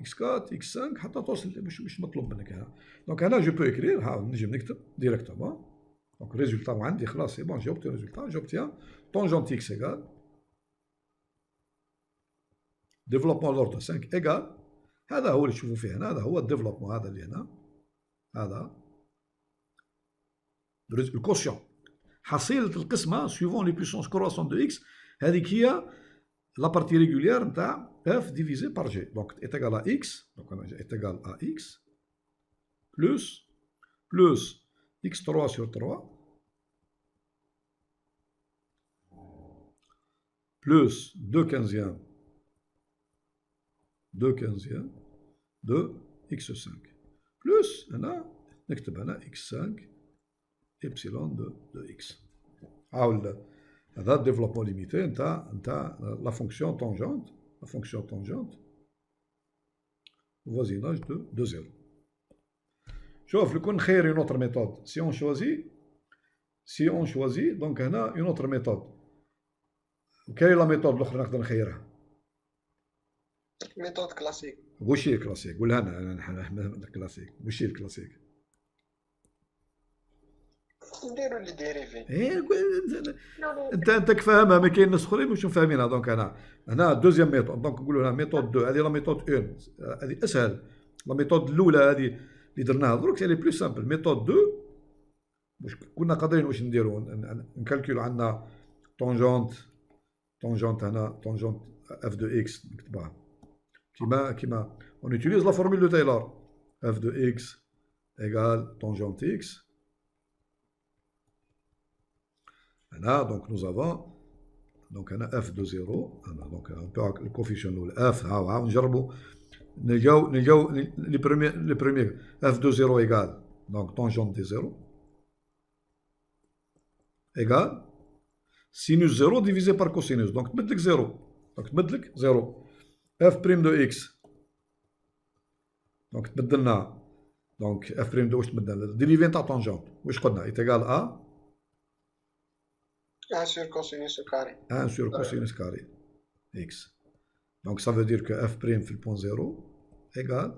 x4 x5 حتى توصل مش مطلوب منك هنا. دونك هنا جو بو اكرير نجم نكتب ديريكتومون. دونك الريزولتا عندي خلاص سي بون جاوبت الريزولتا جوبتيان طونجونت x ايغال ديفلوبمون لوردر 5 ايغال. هذا هو اللي تشوفوا فيه هنا. هذا هو الديفلوبمون هذا اللي هنا. هذا الكوسيون حصيلة القسمة سويفون لي بويسونس كرواسون دو اكس. هذيك هي لا بارتي ريغولير نتاع اف ديفيزي بار جي. دونك est égal à x. Donc est égal à x plus x3 sur 3 plus 2 quinzièmes de x5 plus هنا نكتب هنا x5 epsilon de x. هذا الديفلوبمون ليميتي نتاع لا فونكسيون طونجونت voisinage de 0. شوف لو كون نخير اون اوتر ميثود سي اون شوازي دونك هنا اون اوتر ميثود. وكاين لا ميثود الاخرى نقدر نخيرها ميثود كلاسيك. واش هي الكلاسيك؟ قولها انا الكلاسيك واش هي الكلاسيك؟ نديرو لي ديريفي. انت كفاهمها ما كاين ناس اخرين واش فاهمينها. دونك هنا دوزيام ميثود. دونك نقولوا هنا ميثود 2 هذه لا ميثود 1 هذه اسهل. لا ميثود الاولى هذه اللي درناها دروك سي لي بلو سامبل. ميثود 2 واش كنا قادرين واش نديرو نكالكولو عندنا طونجونت هنا طونجونت اف دو اكس نكتبها كيما اون يوتيليز لا فورمول دو تايلور اف دو اكس ايغال طونجونت اكس. هنا دونك nous avons دونك هنا f de 0 هنا دونك نبيعو الكوفيسيون الاول f هاو نجربو نلقاو لي بروميير f de 0 ايغال دونك طونجونت دي 0 ايغال سينوس 0 ديفيزي بار كوسينوس. دونك تمدلك 0 دونك تمدلك 0 f بريم دو x دونك تبدلنا دونك f بريم دو واش تبدلنا ديريفي نتاع طونجونت واش قلنا ايتيغال ا 1 sur cosinus carré. 1 sur cosinus carré x. Donc ça veut dire que f' في البوان 0 égal.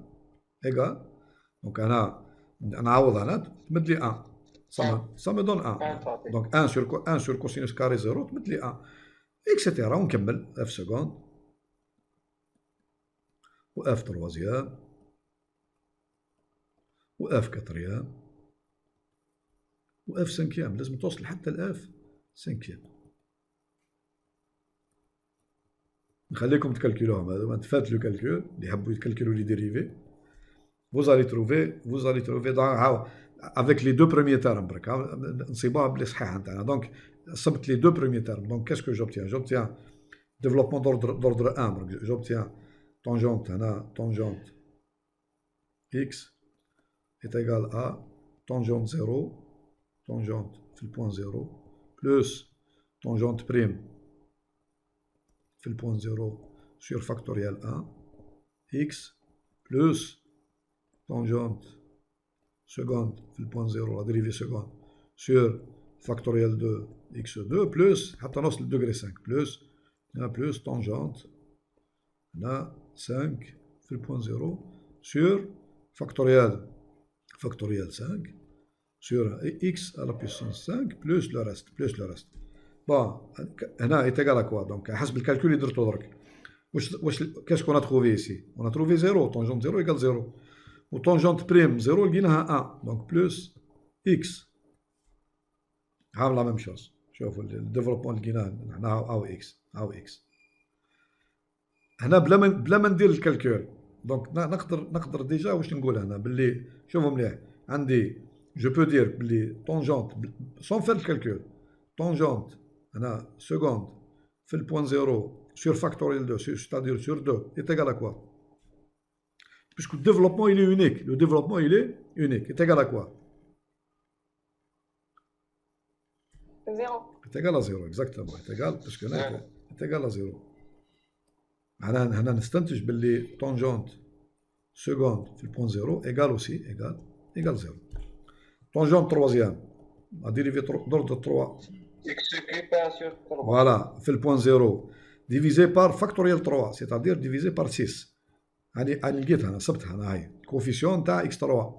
Donc أنا نعوض هنا تمد لي 1. Ça me donne 1. Donc 1 sur cosinus carré 0 تمد لي 1 etc. ونكمل f seconde و f troisième و f quatrième و f سانكيام لازم توصل حتى ل f سانكيام. نخليكم تكالكولوهم هذوما، تفات لو كالكول اللي يحبوا يكالكولوا لي ديريفي. vous allez trouver avec les deux premiers termes برك نصيبوها بلي صحيحه نتاعنا. دونك صبت les deux premiers termes. Donc qu'est-ce que j'obtiens développement d'ordre 1. Donc j'obtiens tangente هنا tangente x est égal à tangente 0 tangente في البوان 0 plus tangente prime في البوان 0 sur factoriel 1 x plus tangente seconde في البوان 0 la dérivée seconde sur factoriel 2 x2 plus حتى نوصل degré 5 plus plus tangente là 5 في البوان 0 sur factoriel 5 sur x à la puissance 5 plus le reste. Bon, هنا est égal à quoi? Donc حسب الكالكول اللي درتو درك واش qu'est-ce qu'on a trouvé ici? On a trouvé 0, tangente 0 égale 0 و tangente prime 0 لقيناها 1 donc plus x عامل la même chose. شوفوا الديفلوبمون لقيناه هنا هاو x هنا بلا ما ندير الكالكول. دونك نقدر ديجا واش نقول هنا باللي شوفوا مليح عندي جو بو دير باللي طونجونت سون فير الكالكول طونجونت هنا سكوند في البوان 0 sur factoriel 2 c'est-à-dire sur 2 est égal à quoi? Puisque le développement il est unique est égal à quoi? 0. est égal à 0 exactement est égal parce que là est égal à 0. هنا نستنتج باللي طونجونت سكوند في البوان 0 égal aussi égal 0. طونجونت تروازيام la dérivée d'ordre 3 x cube 1 sur 3. voilà في البوان 0 divisé par factoriel 3 c'est-à-dire divisé par 6. هاني لقيتها انا صبتها انا هاي الكوفيسيون تاع x 3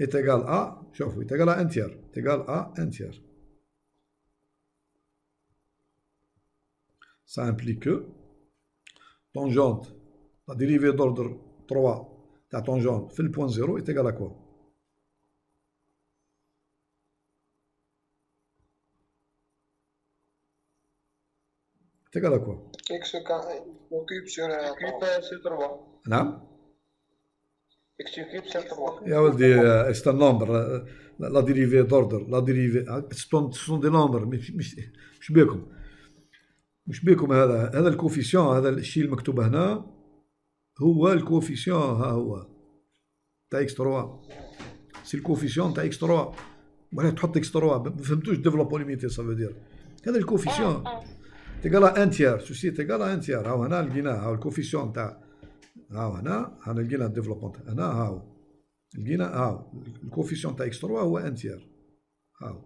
est égal à شوفوا est égal à 1 tiers est égal à 1 tiers. Ça implique que tangente, la dérivée d'ordre 3 la tangente في البوان 0 est égal à quoi? est égal à quoi? x cube sur 3. نعم؟ x cube sur 3. يا ولدي c'est un nombre la dérivée d'ordre la dérivée ce sont des nombres مش بيكم هذا الكوفيسيون هذا الشيء المكتوب هنا هو الكوفيسيون ها هو تاع x 3 سي الكوفيسيون تاع x 3 ولا تحط x 3 ما فهمتوش ديفلوبمون ليميتي سا فو دير هذا الكوفيسيون تيغال 1 تير سوسي تيغال 1 تير هاو هنا لقيناه هاو الكوفيسيون تاع هاو هنا لقينا الديفلوبمون هنا هاو لقينا هاو الكوفيسيون تاع x 3 هو 1 تير هاو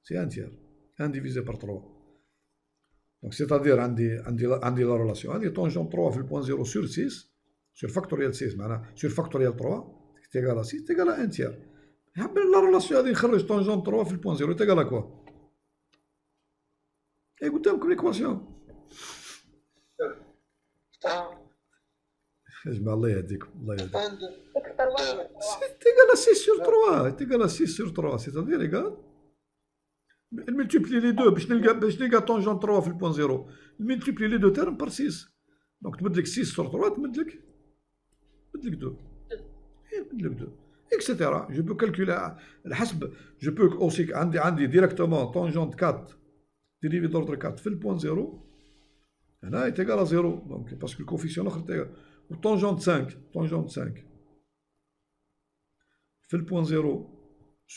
سي 1 تير 1 ديفيزي بار 3. Donc c'est-à-dire عندي la relation هذه tangente 3 في البوان 0 sur 6 sur factoriel 6 معناها sur factoriel 3 تيغال à 6 تيغال à 1 tiers. حاب la relation هذه نخرج tangente 3 في البوان 0 تيغال à quoi؟ اي قدامكم ليكواسيون. اجمع الله يهديكم الله يهديكم. تيغال à 6 sur 3 تيغال à 6 sur 3 c'est-à-dire égal multiplier les deux باش نلقى tangente 3 في البوان 0 multiplier les deux termes par 6 donc تمد لك 6 sur 3 تمد لك 2 etc. je peux calculer الحسب je peux aussi عندي directement tangente 4 dérivée d'ordre 4 في البوان 0 هنا est égal à 0 donc parce que le coefficient الاخر و tangente 5 في البوان 0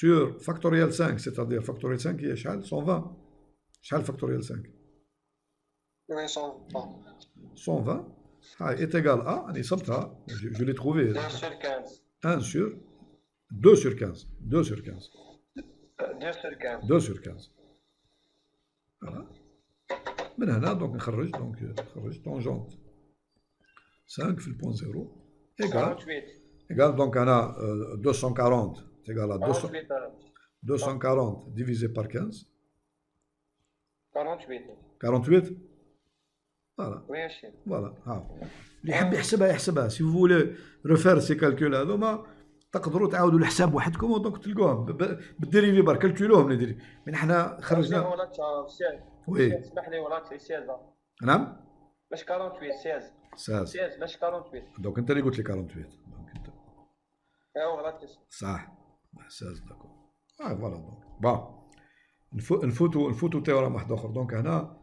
sur factoriel 5 c'est-à-dire factoriel 5 هي شحال 120 شحال factoriel 5 120 هاي est égal à راني صبتها je l'ai trouvé 2 sur 15. 1 sur 2 sur 15 2 sur 15 2 sur 15. 2 sur 15 voilà من هنا دونك نخرج tangente 5 في البوان 0 égal donc انا 240 c'est égal à 240 divisé par 15 48 voilà اللي يحب يحسبها si vous voulez refaire ces calculs هذوما تقدروا تعاودوا الحساب وحدكم ودونك تلقوهم بالديريفي برك كالكولوهم لي ديريفي من حنا خرجنا. ولات 16. وي اسمح لي ولات 16. نعم باش 48 16. 16 باش 48. دونك انت اللي قلت لي 48 دونك انت ايوا غلط. صح 16 داكور. فوالا دونك با نفوتوا تيورام واحد اخر دونك هنا.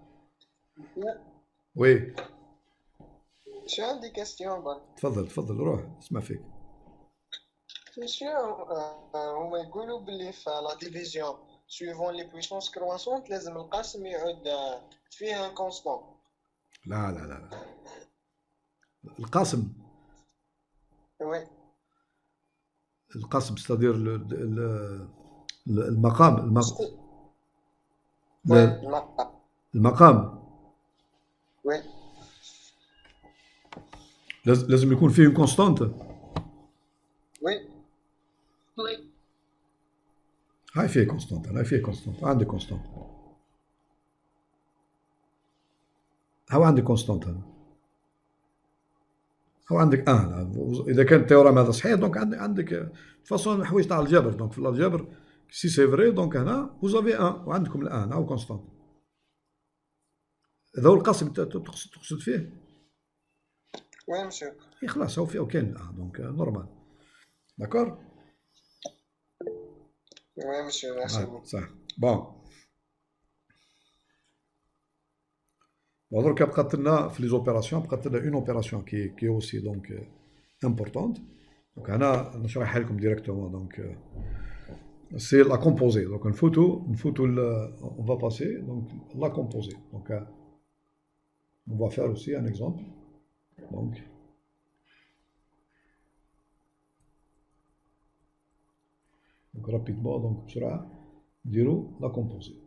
وي شو عندي كاستيون برك. تفضل روح اسمع فيك. مسيو هما يقولوا باللي في لا ديفيزيون سويفون لي بويسونس كرواسونت لازم القاسم يعود فيه ان كونستون. لا القاسم. وي القاسم ستادير المقام المقام وي لازم يكون فيه كونستانت. وي هاي فيه كونستانت عندي كونستانت هاو عندي كونستانت هاو عندك اذا كان التيورام هذا صحيح دونك عندك فاصون حوايج تاع الجبر. دونك في الجبر سي سي فري دونك هنا وزافي وعندكم الان هاو كونستانت. هذا هو القاسم تقصد فيه. وي مسيو. خلاص هو فيه كاين دونك نورمال داكور. وي مسيو ميرسي. صح بون دركا بقات لنا في لي زوبيراسيون بقات لنا اون اوبيراسيون كي اوسي دونك امبورطونت. دونك هنا نشرحها لكم ديريكتومون. دونك سي لا كومبوزي. دونك نفوتو اون فا باسي دونك لا كومبوزي. دونك اون فا فير اوسي ان اكزومبل. دونك رابيدمون دونك بسرعه نديرو لا كومبوزي.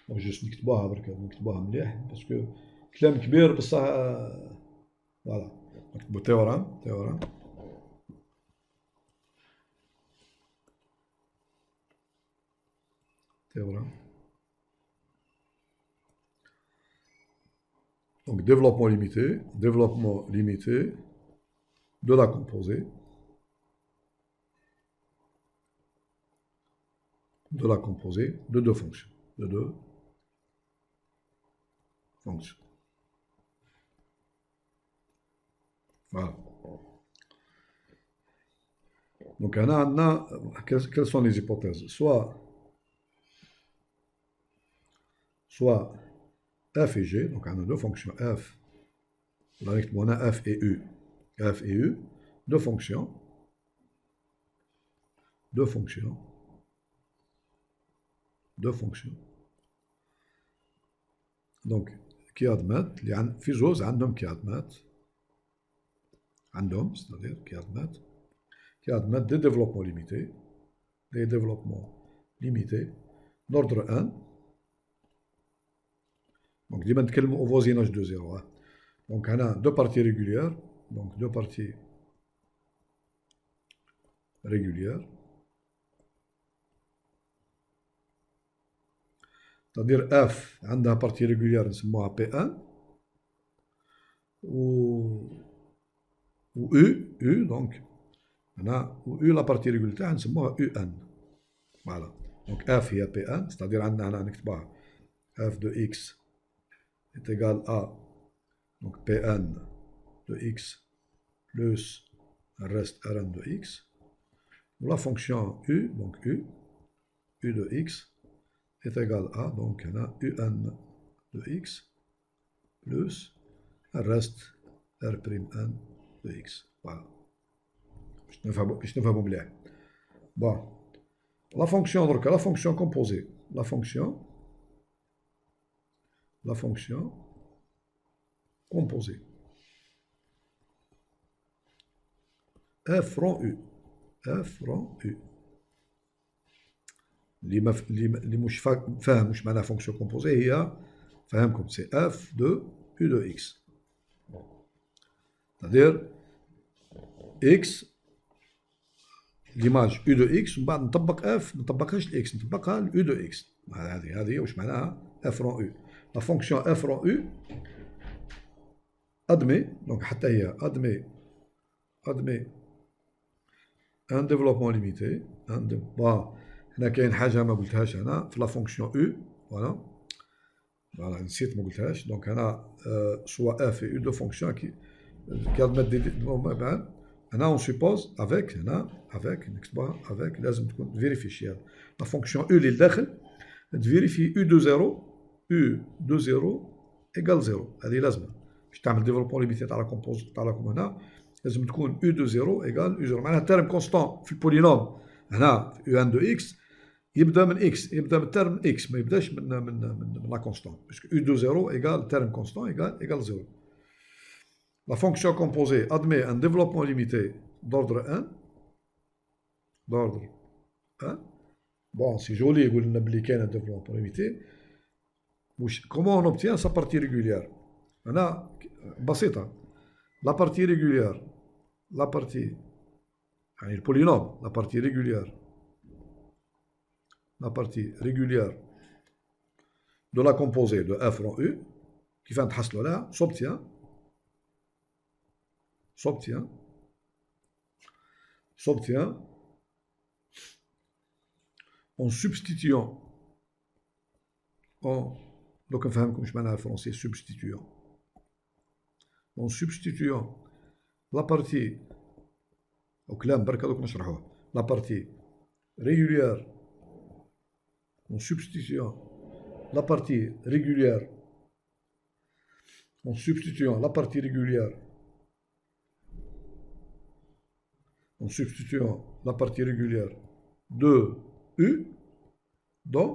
جوست نكتبوها برك نكتبوها مليح باسكو كلام كبير بصح فوالا. نكتبو تيورام donc développement limité de la composée de deux fonctions. Voilà. Donc quelles sont les hypothèses? Soit f et g, donc on a deux fonctions f, on a f et u, deux fonctions, donc qui admettent, في جوج عندهم c'est-à-dire qui admettent des développements limités d'ordre 1. Donc ديما نتكلموا au voisinage de 0. Donc هنا deux parties régulières, c'est-à-dire f عندها partie régulière نسموها P1 و U donc هنا و U la partie régulière تاعها نسموها UN. Voilà. Donc f هي P1 c'est-à-dire عندنا هنا نكتبوها f de x est égal à donc Pn de x plus le reste Rn de x. La fonction u, donc u de x est égal à donc un de x plus le reste R'N de x. Voilà. باش نفهموا مليح. Bon. La fonction composée. La fonction composée. f rond u. اللي مش فاهم مش معناها فونكسيون كومبوزي هي فهمكم سي f de u de x. C'est-à-dire x l'image u de x ومن بعد نطبق f ما نطبقهاش ل x نطبقها ل u de x. هذه واش معناها f rond u. La fonction f rond u admet, donc حتى هي admet un développement limité. Bon, هنا كاين حاجة ما قلتهاش هنا في لا فونكسيون U. Voilà, نسيت ما قلتهاش. Donc هنا soit F et U de fonction qui هنا on suppose avec هنا avec نكتبها avec لازم تكون فيريفي لا فونكسيون U اللي لداخل تفيريفي U de 0 U de 0 égale 0. هذه لازمة باش تعمل ديفلوبمون ليميتي تاع لا كومبوز تاعكم هنا لازم تكون U de 0 égale U 0 معناها تيرم كونستون في البولينوم هنا في U1 de x يبدا من x يبدا من تيرم x ما يبداش من لا كونستون باسكو U de 0 égale تيرم كونستون égale 0. La fonction composée admet un développement limité d'ordre 1. D'ordre 1. Bon, c'est joli, vous n'oubliez qu'un développement limité. Comment on obtient sa partie régulière? Là, basita. La partie régulière, la partie, le polynôme, la partie régulière de la composée de f rond u, qui fait un là, s'obtient en substituant donc نفهمكم واش معناها الفرنسي substituant en substituant la partie au كلام برك دوك نشرحوه la partie régulière en substituant la partie régulière de U dans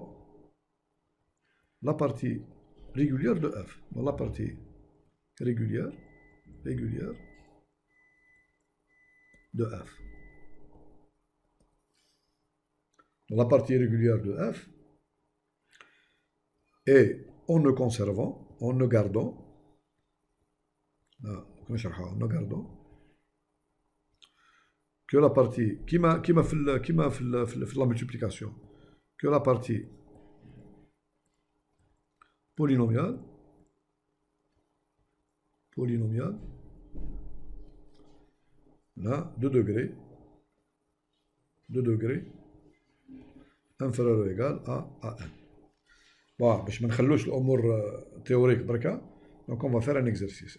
la partie régulière de F. Dans la partie régulière de F. Dans la partie régulière de F. Et en ne conservant, en ne gardant, que la partie qui m'a fait la multiplication, que la partie polynomiale là, 2 degrés inférieur ou égal à n. Bon, باش ما نخلوش الامور تhéorique بركا. Donc on va faire un exercice.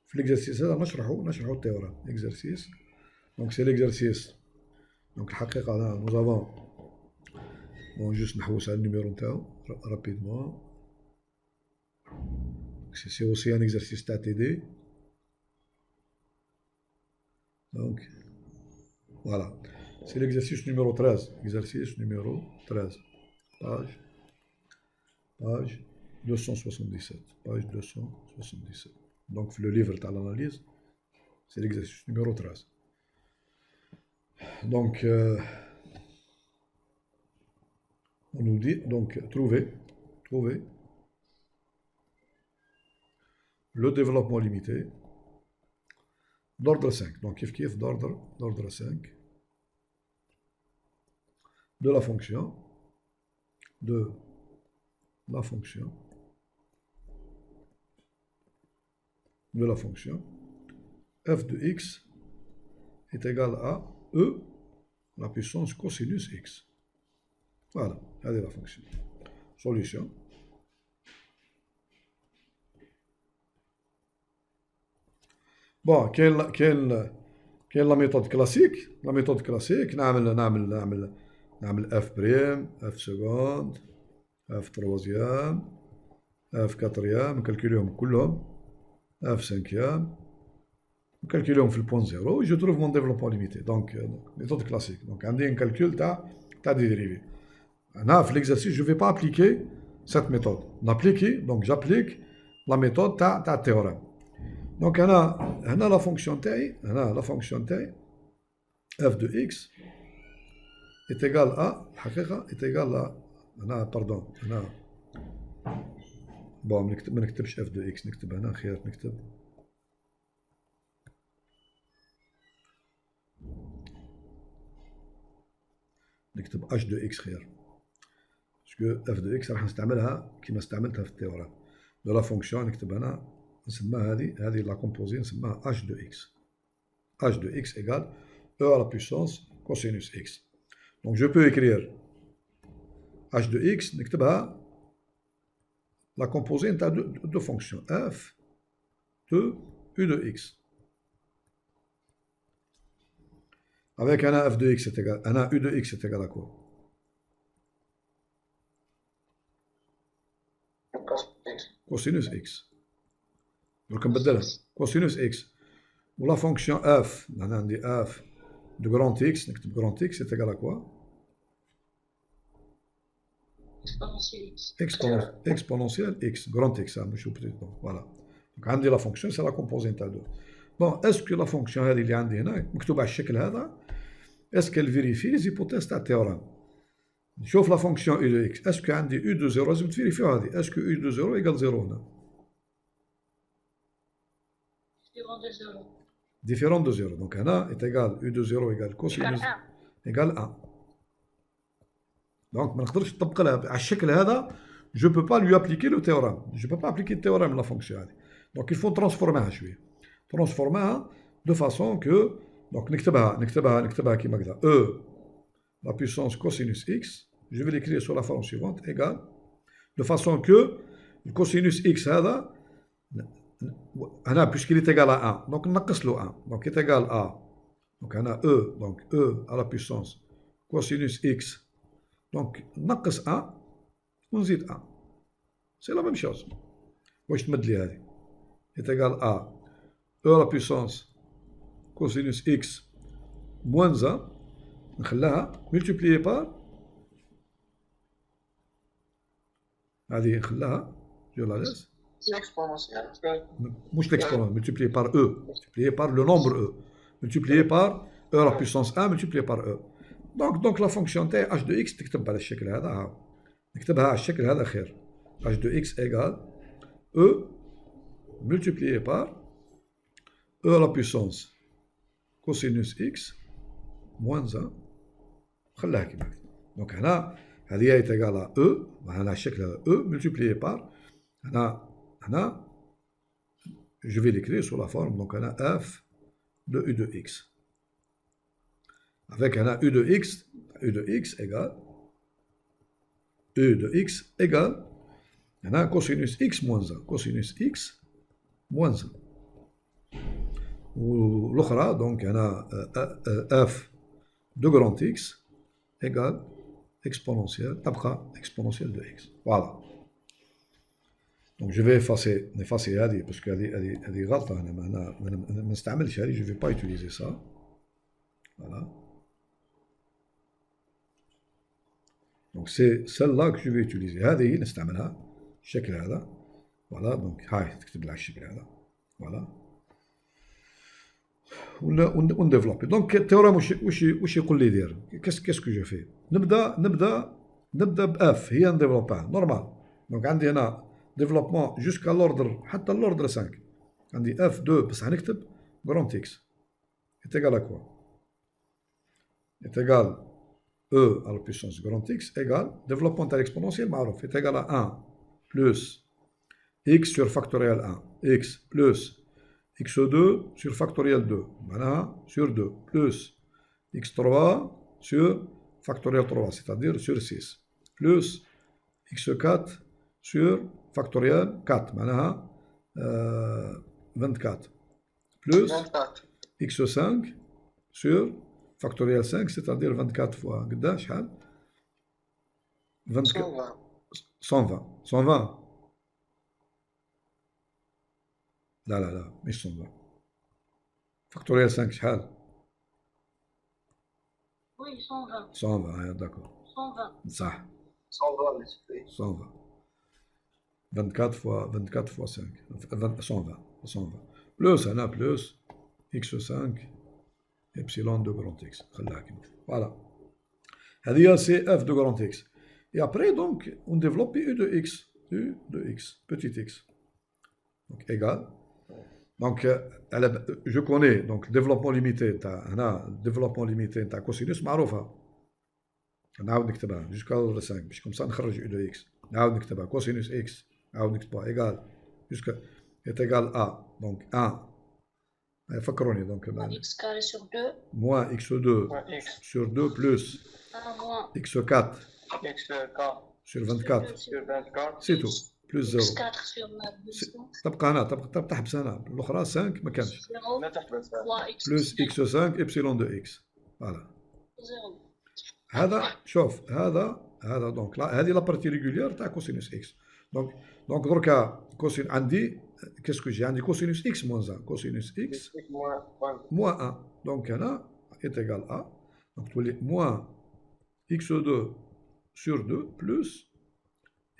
في l'exercice هذا نشرحوا التhéorème. Exercice. Donc c'est l'exercice. Donc الحقيقة là, nous avons bon juste نحوس على النيميرو نتاعو rapidement. C'est aussi un exercice تاع TD. Donc voilà. C'est l'exercice numéro 13. Exercice numéro 13. Page 277. Page 277. Donc, le livre de l'analyse, c'est l'exercice numéro 13. Donc, on nous dit, donc, trouver le développement limité d'ordre 5. Donc, kiff d'ordre 5 de la fonction f de x est égal à e la puissance cosinus x. Voilà, regardez la fonction. Solution. Bon, quelle la méthode classique? La méthode classique, نعمل f prime, f seconde, f troisième, f quatrième, نكالكوليهم كلهم, f cinquième, نكالكوليهم في البوان زيرو, je trouve mon développement limité. Donc, méthode classique. Donc, عندي un calcul تاع des dérivés. Là, في l'exercice, je ne vais pas appliquer cette méthode. J'applique la méthode تاع التhéorème. Donc, هنا la fonction تاعي, f de x est égal à, bon, ما نكتبش f de x, نكتب هنا خير, نكتب h de x خير. parce que f de x راح نستعملها كما استعملتها في التيوريم. de la fonction نكتب هنا نسميها هذه la composée نسميها h de x. h de x égale e à la puissance cosinus x. Donc je peux écrire h de x نكتبها la composée نتاع deux fonctions f de u de x. Avec un f de x est égal, un u de x est égal à quoi? Cosinus x. Donc on بدلها cosinus x. Ou la fonction f, on a dit f de grand x, نكتب grand x est égal à quoi? Exponentielle x, grand x, مش petit. Voilà. Donc on dit la fonction c'est la composée نتاع 2. Bon, est-ce que la fonction هذه اللي عندي هنا مكتوبة على الشكل هذا est-ce qu'elle vérifie les hypothèses تاع التhéorème؟ نشوف la fonction u de x. Est-ce que عندي u de 0 لازم تفيريفيو هذه. Est-ce que u de 0 égale 0 هنا؟ Différent de 0. Donc هنا est égal u de 0 égale cosinus égale 1. Donc ما نقدرش نطبق لها على الشكل هذا. Je ne peux pas lui appliquer le théorème. Je ne peux pas appliquer le théorème de la fonction هذه. Donc il faut transformer شوية. Transformer de façon que donc نكتبها كيما كذا e la puissance cosinus x, je vais l'écrire sur la forme suivante, égale, de façon que le cosinus x هذا هنا puisqu'il est égal à 1, donc نقص له 1, donc est égal à, donc هنا e, donc e à la puissance cosinus x, donc نقص 1 ونزيد 1, c'est la même chose. واش تمد لي هذه est égal à e à la puissance cosinus x moins 1 نخليها multiplié par هذه نخليها je la laisse مش l'exponentielle multiplié par e multiplié par le nombre e multiplié par e à la puissance 1 multiplié par e donc la fonction تاعي h de x تكتب على الشكل هذا نكتبها على الشكل هذا خير h de x égale e multiplié par e à la puissance cosinus x moins 1 خليها كيما هكذا. دونك هنا هذه هي تيغال او هنا الشكل هذا او ملتيبليي بار هنا جو في ليكري سو لا فورم دونك هنا اف دو u de x avec هنا u de x égale u de x égale هنا cosinus x moins 1 cosinus x moins 1 والاخرى دونك هنا f de grand x égale exponentielle, تبقى exponentielle de x. Voilà. Donc je vais effacer هذه parce que هذه غلطة أنا ما نستعملش هذه, je vais pas utiliser ça. Voilà. Donc c'est celle-là que je vais utiliser. هذه نستعملها الشكل هذا. Voilà. Donc هاي تكتب لها الشكل هذا. Voilà. ونديفلوبي دونك التيوريم واش يقول لي دير كاسكو جو في نبدا باف هي نديفلوبها نورمال دونك عندي هنا ديفلوبمون جوسكا لوردر حتى اللوردر 5 عندي اف 2 بصح نكتب غرونت اكس ايتيغال ا كوا ايتيغال او على بويسونس غرونت اكس ايغال ديفلوبمون تاع الاكسبونونسيال معروف ايتيغال ا 1 بلس اكس سور فاكتوريال 1 اكس بلس x2 sur factoriel 2, voilà, sur 2, plus x3 sur factoriel 3, c'est-à-dire sur 6, plus x4 sur factoriel 4, voilà, 24, plus x5 sur factoriel 5, c'est-à-dire 24 fois, 120. لا مش 120 فاكتوريال 5 شحال؟ Oui, 120. 120 داكور 120. صح 120 24 fois 5 120 بلس هنا بلس x5 epsilon de grand x خليها كيما فوالا هذه هي سي اف دو grand x et après donc on développe u de x petit x donc égal donc je connais donc développement limité تاع هنا développement limité تاع cosinus معروفة نعاود نكتبها jusqu'à l'ordre 5 باش كوم سا نخرج u de x نعاود نكتبها cosinus x عاود نكتبها ايغال جوسكا est égal à donc 1 فكروني دونك x carré sur 2, moins x2 X, sur 2 plus 1 moins x4 X4 sur 24 sur 24, سي تو بلس 0 x4 sur 200, تبقى هنا تبقى تحبس هنا الاخرى 5 ما كانش 0, لا تحبس 3x بلس x5 ابسيلون دو اكس فوالا 0. هذا شوف هذا دونك هذه لا بارتي ريغولير تاع كوسينوس اكس دونك دركا كوسين عندي كاسكو جي عندي كوسينوس اكس موان 1 كوسينوس اكس X moins 1. موان 1 دونك هنا est égal à دونك تولي موان x2 sur 2 plus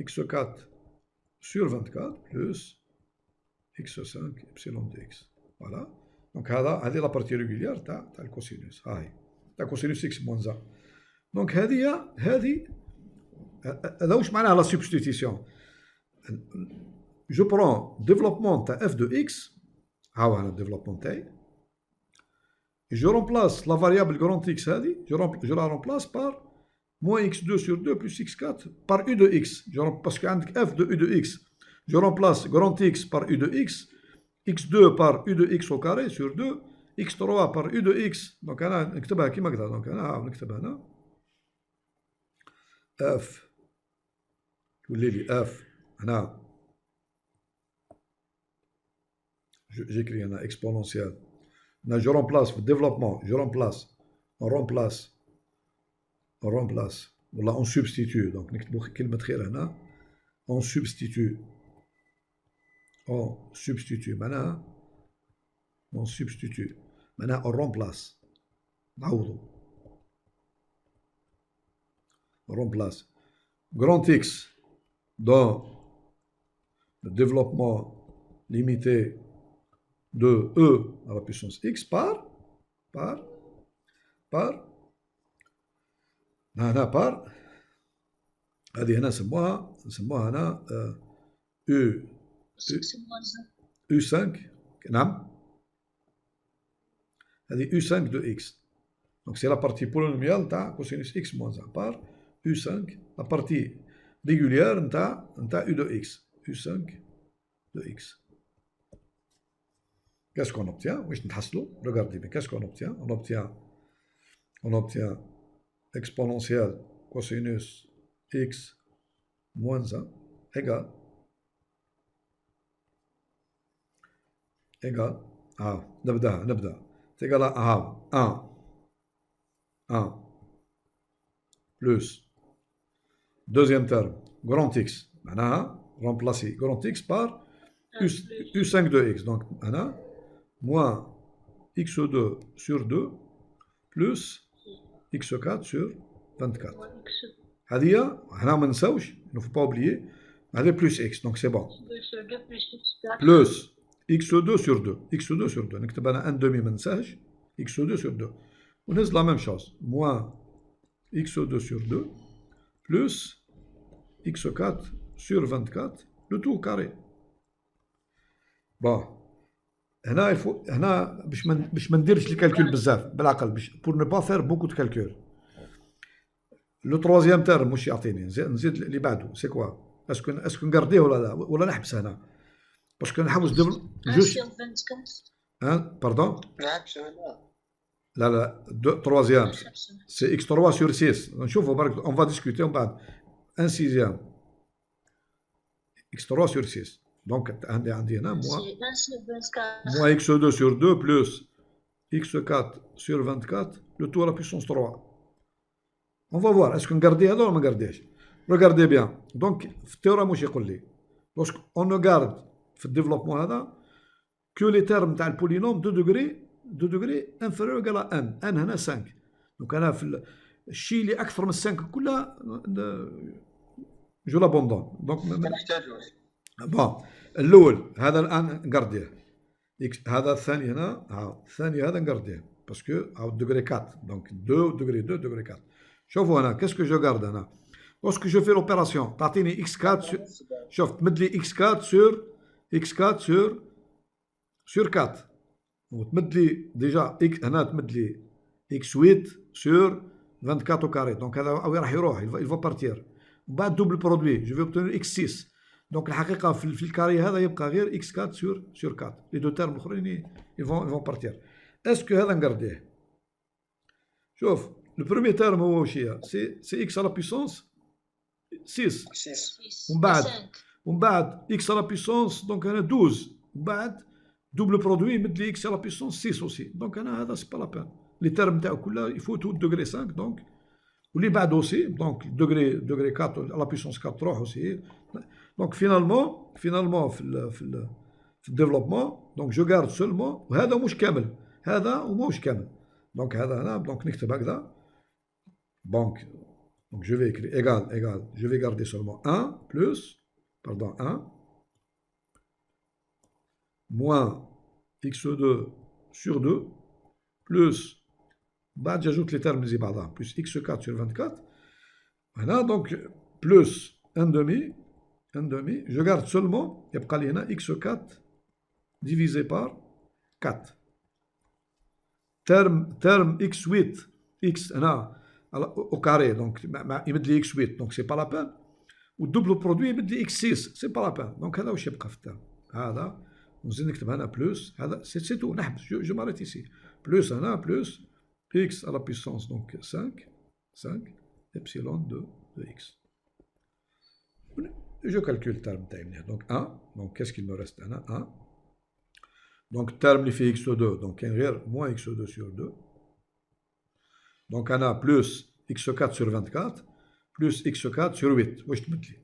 x4 sur 24 plus x5 epsilon de x فوالا دونك هذه لا بارتي ريغولير تاع الكوسينوس هاي تاع كوسينوس اكس موان 1 دونك هذه هذا واش معناها لا سبستيتيسيون جو برون ديفلوبمون تاع اف دو اكس ها هو انا الديفلوبمون تاعي جو رومبلاس لا فاريابل غرانت اكس هذه جو لا رومبلاس بار موان x2 sur 2 plus x4 par u de x parce que عندك f de u de x je remplace grand x par u de x x2 par u de x au carré sur 2 x3 par u de x donc أنا نكتبها كيما كذا donc أنا نكتب هنا f تولي لي f هنا j'écris هنا exponentielle هنا je remplace في الديفلوبمون on remplace ولا on substitue donc نكتبو كلمة خير هنا on substitue معناها on remplace نعوضو on remplace grand X dans le développement limité de E à la puissance X par هنا بار هذه هنا نسموها هنا U5 نعم هذه U5 دو إكس دونك سي لا بارتي بولينوميال تاع كوسينوس إكس موان 1 بار U5 لا بارتي ريغولير نتاع U دو إكس U5 دو إكس qu'est-ce qu'on obtient واش نتحصلوا regardez bien qu'est-ce qu'on obtient on obtient exponentielle cosinus x moins 1 égale نبدأ égale à 1 plus deuxième terme grand x معناها remplacer grand x par u5 de x donc هنا moins x2 sur 2 plus x4 sur 24 هذه هنا ما نساوش il ne faut pas oublier هذه plus x donc c'est bon plus x2 sur 2 نكتب انا 1 demi ما ننساهش x2 sur 2 ونهز la même chose moins x2 sur 2 plus x4 sur 24 le tout carré bon هنا هنا باش ما نديرش الكالكول بزاف بالعقل باش pour ne pas faire beaucoup de calcul لو تروازيام تيرم واش يعطيني نزيد اللي بعده سي كوا اسكو نقرديه ولا نحبس هنا باسكو نحوس جوست باردون نحبسو هنا لا تروازيام سي اكس 3 sur 6 نشوفوا برك اون فا ديسكوتي ومن بعد ان سيزيام اكس 3 sur 6 donc عندي هنا moins x2 sur 2 plus x4 sur 24 le tout à la puissance 3 on va voir est-ce qu'on garde هذا ولا ما نقرديهش regardez bien donc في التيورام واش يقول لي lorsque on ne garde في الديفلوبمون هذا que les termes تاع البولينوم 2 degrés inférieur égal à n هنا 5 donc انا في الشيء اللي اكثر من 5 كلها جو لابوندون دونك ما نحتاجوش بون الاول هذا الان نقرديه هذا الثاني هنا الثاني هذا نقرديه باسكو دوغري 4 دونك 2 دوغري 4 شوفوا هنا كاسكو جو غارد هنا لوسكو جو في لوبيراسيون تعطيني x4 شوف تمد لي x4 sur 4 وتمد لي ديجا هنا تمد لي x8 sur 24 au carré دونك هذا راح يروح il va partir من بعد دوبل برودوي جو في obtenir x6 دونك الحقيقه في الكاري هذا يبقى غير اكس 4 سور 4 لي دو تيرم الاخرين يفون بارتير. اسكو هذا نقرديه؟ شوف لو بروميير تيرم هو واش هي؟ سي اكس على بيسونس 6 6 ومن بعد اكس على بيسونس دونك هنا 12 ومن بعد دوبل برودوي يمد لي اكس على بيسونس 6 اوسي. دونك انا هذا سي با لا بان لي تيرم تاعو كلها يفوتوا الدوغري 5 دونك واللي بعد اوسي دونك دوغري 4 على بيسونس 4 تروح اوسي. دونك فينالمون في الديفلوبمون دونك جو غارد سولمون وهذا مش كامل هذا وماهوش كامل. دونك هذا هنا دونك نكتب هكذا دونك جو في écrire égal je vais garder seulement 1 plus pardon 1 moins x2 sur 2 plus بعد j'ajoute les termes زي بعضها plus x4 sur 24 هنا دونك plus 1 demi je garde seulement يبقى لي هنا x4 divisé par 4 terme x8 x هنا au carré donc يمد لي x8 donc c'est pas la peine والدوبل برودوي يمد لي x6 c'est pas la peine. دونك هذا واش يبقى في الترم هذا ونزيد نكتب هنا بلوس هذا سي تو نحبس جو ماريت ici بلوس هنا بلوس x à la puissance donc 5 epsilon de x. Je calcule le terme تاعي donc 1 donc qu'est-ce qu'il me reste هنا 1 donc terme اللي فيه x2 donc كاين غير moins x2 sur 2 donc on a plus x4 sur 24 plus x4 sur 8.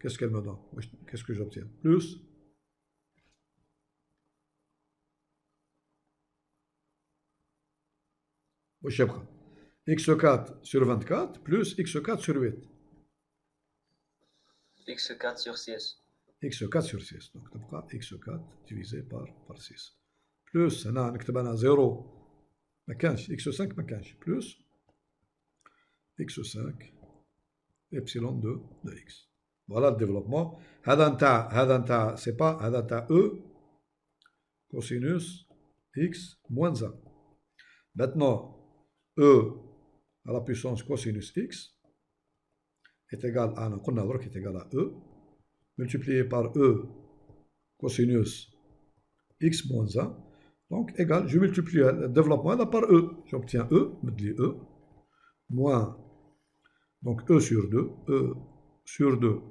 Qu'est-ce qu'elle me donne? Qu'est-ce que j'obtiens? Plus x4 sur 24 plus x4 sur 8. x4 sur 6. x4 sur 6. Donc x4 divisé par 6. Plus, on a 0. x5 ما كانش. Plus x5 epsilon de x. Voilà le développement. هذا نتاع c'est pas هذا نتاع e cosinus x moins 1. Maintenant e à la puissance cosinus x est égal à قلنا درك est égal à e multiplié par e cosinus x moins 1 donc égal je multiplie le développement là par e j'obtiens e مدلي e moins donc e sur 2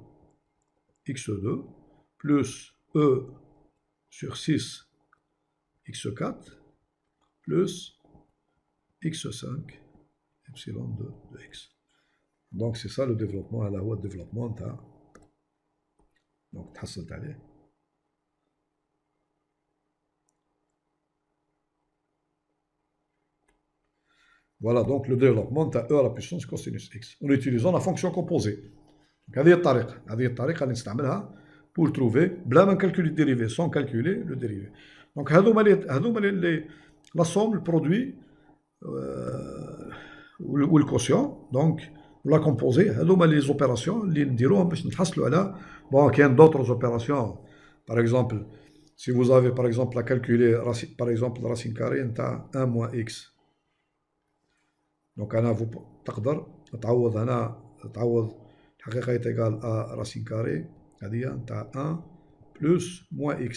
x2 plus e sur 6 x4 plus x5 epsilon de x. Donc c'est ça le développement هذا هو الديفلوبمون تاع donc تحصلت عليه. Voilà donc le développement de e à la puissance cosinus x en utilisant la fonction composée. هذه الطريقة اللي نستعملها pour trouver بلا ما نكالكولي الديريفي sans calculer le dérivé. Donc هذوما اللي la somme le produit ou le quotient donc la composée هذوما les opérations اللي نديروهم باش نتحصلوا على bon كاين d'autres opérations par exemple si vous avez par exemple à calculer par exemple la racine carrée نتاع 1 moins x. Donc أنا تقدر تعوض هنا تعوض الحقيقة يتقال à racine carrée هذه نتاع 1 plus moins x.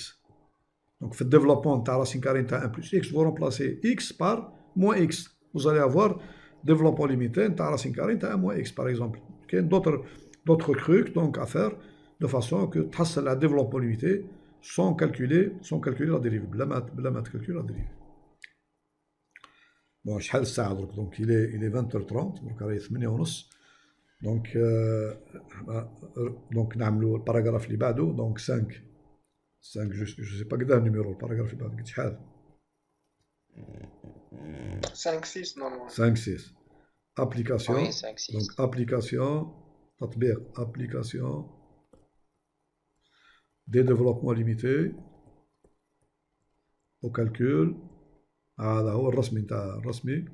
Donc في الديفلوبمون نتاع racine carrée نتاع 1 plus x vous remplacez x par moins x. Vous allez avoir développement limité نتاع racine carrée نتاع 1 moins x par exemple. كاين d'autres trucs donc à faire de façon que تحصل على développement limité sans calculer la dérivée بلا ما تكالكولي la dérivée. Bon, شحال الساعة درك donc il est 20h30 درك راهي 8:30 donc نعملوا الباراغراف اللي بعده donc 5 je sais pas قداه النيميرو الباراغراف اللي بعده قلت شحال 5-6 normalement 5-6 application Oui, 5-6. donc application تطبيق application des développements limités au calcul هذا هو الرسمي نتاع الرسمي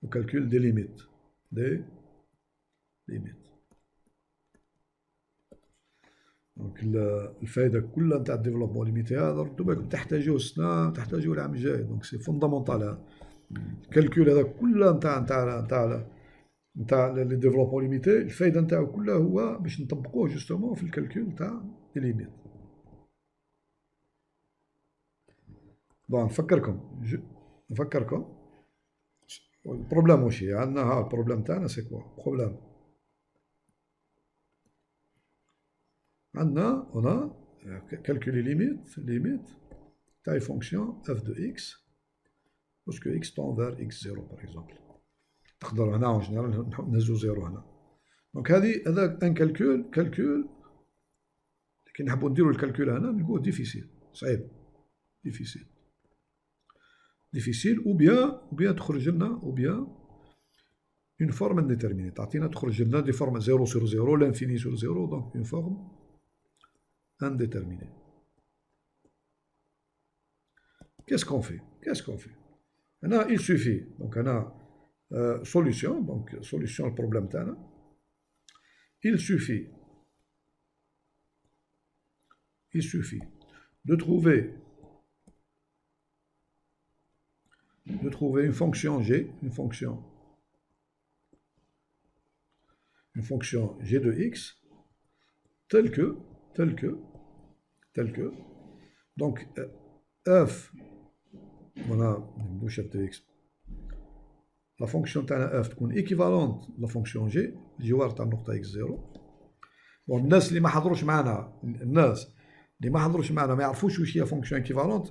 وكالكول دي ليميت دونك الفائده كلها نتاع الديفلوبمون ليميتي هذا ردوا بالكم تحتاجوه السنه تحتاجوه العام الجاي دونك سي فوندامونتال الكالكول هذا كلها نتاع لي ديفلوبمون ليميتي الفائده نتاعو كلها هو باش نطبقوه جوستومون في الكالكول نتاع لي ليميت. بون نفكركم البروبليم واش هي عندنا. ها البروبليم تاعنا سي كوا بروبليم عندنا هنا calculer limite taille fonction f de x lorsque x tend vers x0 par exemple. تقدر هنا en général نهزو زيرو هنا. دونك هذا ان كالكول لكن نحبو نديرو الكالكول هنا نلقوه ديفيسيل صعيب ديفيسيل ou bien تخرج لنا ou bien une forme indéterminée تعطينا تخرج لنا دي فورم 0 sur 0 l'infini sur 0 donc une forme indéterminée. Qu'est-ce qu'on fait هنا il suffit donc هنا solution donc solution le problème تاعنا il suffit de trouver une fonction g, une fonction g de x telle que donc f voilà f de x la fonction تاعنا f تكون équivalente la fonction g الجوار تاع النقطة x0. بون الناس اللي ما حضروش معنا ما يعرفوش واش هي فونكسيون ايكيفالونت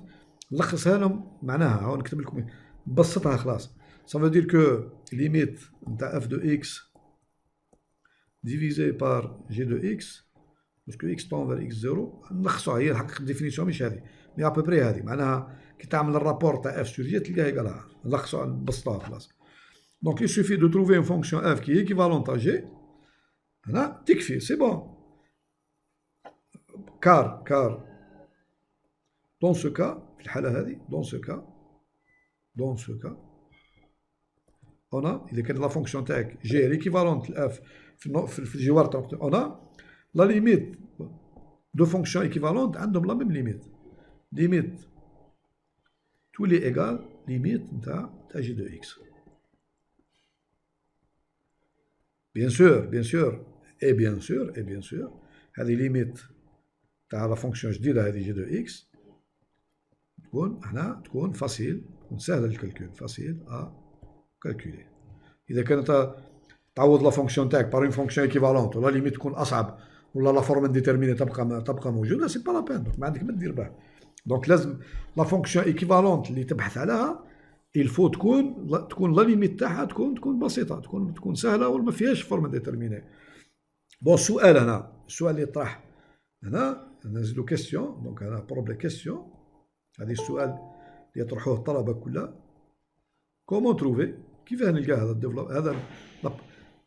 نلخصها لهم معناها هاو نكتب لكم نبسطها خلاص. ça veut dire que limite نتاع f de x divisé par g de x lorsque x tend vers x0 نلخصوها هي الحقيقة الديفينيسيون مش هذه مي ابوبري هذه معناها كي تعمل الرابور تاع f sur g تلقاها قالها نلخصوها نبسطوها خلاص. donc il suffit de trouver une fonction f qui est équivalente à g هنا تكفي سي بون. car dans ce cas في الحالة هذه dans ce cas on a إذا كانت لا فونكسيون تاعك جي ليكيفالونت لاف في الجوار تاع on a la limite de fonction équivalente عندهم لا ميم limite تولي إيغال limite نتاع جي دو إكس. bien sûr هذه ليميت تاع لا فونكسيون جديدة هذه جي دو إكس تكون فاسيل تكون سهلة الكالكول فاسيل كالكولي. إذا كانت تعوض لا فونكسيون تاعك بار اون فونكسيون ايكيفالونت ولا ليميت تكون أصعب ولا لا فورم انديتيرميني تبقى موجودة سي با لا بين دونك ما عندك ما دير بها. دونك لازم لا فونكسيون ايكيفالونت اللي تبحث عليها الفو تكون لا ليميت تاعها تكون بسيطة تكون سهلة وما فيهاش فورم انديتيرميني. بون السؤال اللي يطرح هنا نزيدو كيستيون دونك هنا بروبليم كيستيون هذه السؤال اللي يطرحوه الطلبة كلها كومون تروفي كيفاه نلقى هذا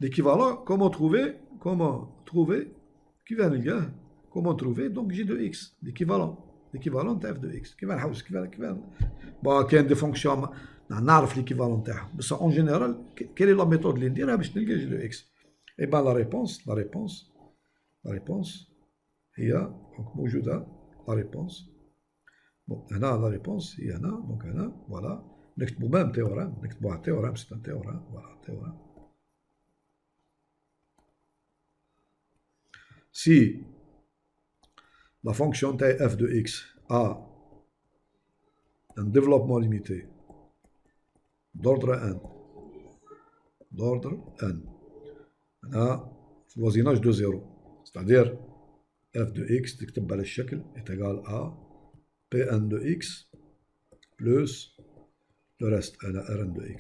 ليكيفالون كومون تروفي كيفاه نلقاه كومون تروفي دونك جي دو اكس ليكيفالون تاع اف دو اكس كيفاه نحوس كيفاه بون كاين دي فونكسيون نعرف ليكيفالون تاعهم بصح اون جينيرال كاين لا ميثود اللي نديرها باش نلقى جي دو اكس. اي بان لا ريبونس هي دونك موجودة لا ريبونس. بون هنا لا ريبونس هي هنا دونك هنا فوالا نكتبو ميم تيورام نكتبوها تيورام سي ان تيورام فوالا تيورام. si la fonction taille f de x a un développement limité d'ordre n هنا في الوزيناج دو زيرو c'est-à-dire f de x تكتب على الشكل est égal à Pn de x plus le reste à la Rn de x.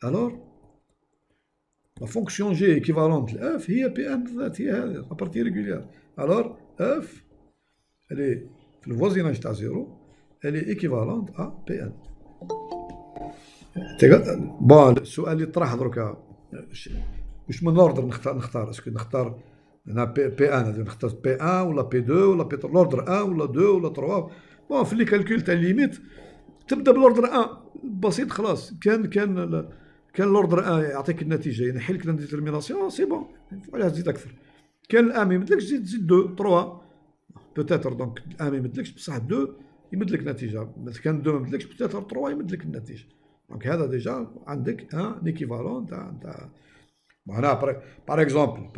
Alors, la fonction g équivalente à f هي Pn ذات هي هذه la partie régulière. Alors, f elle est في الvoisinage تاع زيرو elle est équivalente à Pn. بون السؤال اللي طرح دركا واش من اوردر نختار اسكو نختار هنا بي ان هذا نختار بي ان ولا بي 2 ولا بي لوردر 1 ولا 2 ولا 3. بون في لي كالكول تاع الليميت تبدا بلوردر 1 بسيط خلاص كان لوردر 1 يعطيك النتيجه ينحي لك لانديتيرميناسيون سي بون ولا تزيد اكثر. كان الان ما يمدلكش تزيد 2 3 بوتيتر دونك الان ما يمدلكش بصح 2 يمدلك نتيجه كان 2 ما يمدلكش بوتيتر 3 يمدلك النتيجه. دونك هذا ديجا عندك ان ليكيفالون تاع هنا par exemple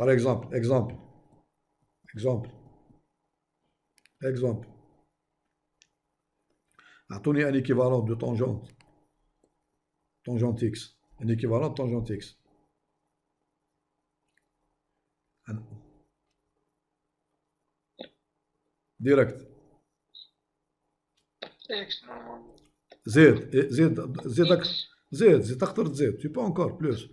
اعطوني ان ايكيفالون دو tangente x, un équivalent de tangente x. Direct. X. Z, Z تقدر تزيد. Tu peux encore plus.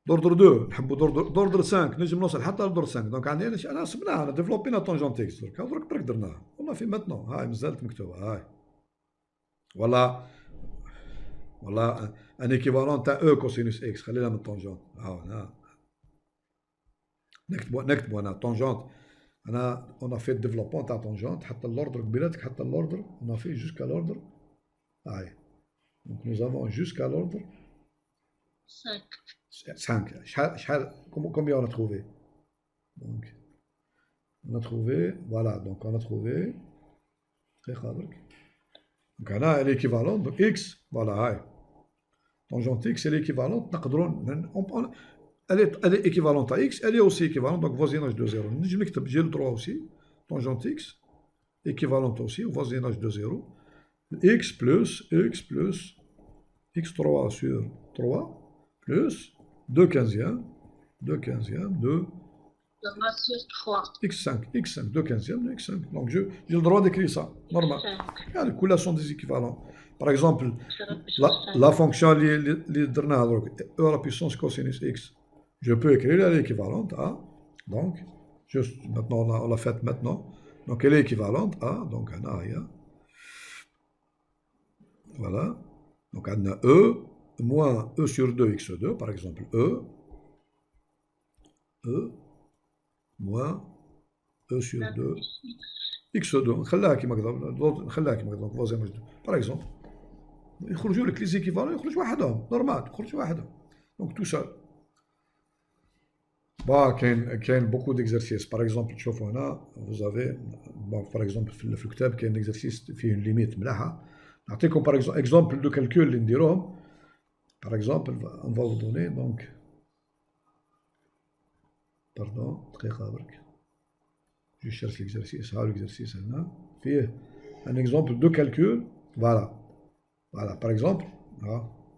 d'ordre 2 نحبوا d'ordre 5 نجم نوصل حتى لدور 5. دونك عندي انا سبناها انا ديفلوبينا تونجونت اكس درك درناها والله في ماتنو هاي مازالت مكتوبه هاي والله ان ايكيفالون تاع او كوسينوس اكس خلينا من الطونجونت ها نكتبوا انا طونجونت انا اون في ديفلوبمون تاع طونجونت حتى اللوردر قبيلتك حتى اللوردر اون في جوسكا لوردر هاي دونك نو افون جوسكا لوردر 5 شحال combien on a trouvé donc on a trouvé voilà donc on a trouvé très خابرك donc هنا l'équivalent donc x voilà هاي tangente x est l'équivalent نقدروا elle est équivalente à x elle est aussi équivalente donc voisinage de 0 نجم نكتب جي 3 aussi tangente x équivalente aussi au voisinage de 0 x plus x3 sur 3 plus 2 quinzièmes de x5, 2 quinzièmes de x5. Donc j'ai le droit d'écrire ça, normal. Les couleurs sont des équivalents. Par exemple, la fonction e à la puissance cosinus x, je peux écrire, elle est équivalente à, donc, juste maintenant, on l'a faite maintenant, donc elle est équivalente à, donc, voilà, donc on a e, moins e sur 2 x2, par exemple, e moins e sur 2 x2 نخليها كيما هكذا فوزيناج par exemple يخرجوا لك لي زيكيفالون يخرج وحدهم نورمال يخرج وحدهم دونك تو سول كاين بوكو ديكزارسيس par exemple تشوفوا هنا vous avez par exemple في الكتاب كاين اكزارسيس فيه ليميت ملاحه نعطيكم par exemple دو كالكول اللي نديروهم par exemple on va vous donner donc pardon très خابرك je cherche l'exercice ها l'exercice هنا فيه un exemple de calcul voilà par exemple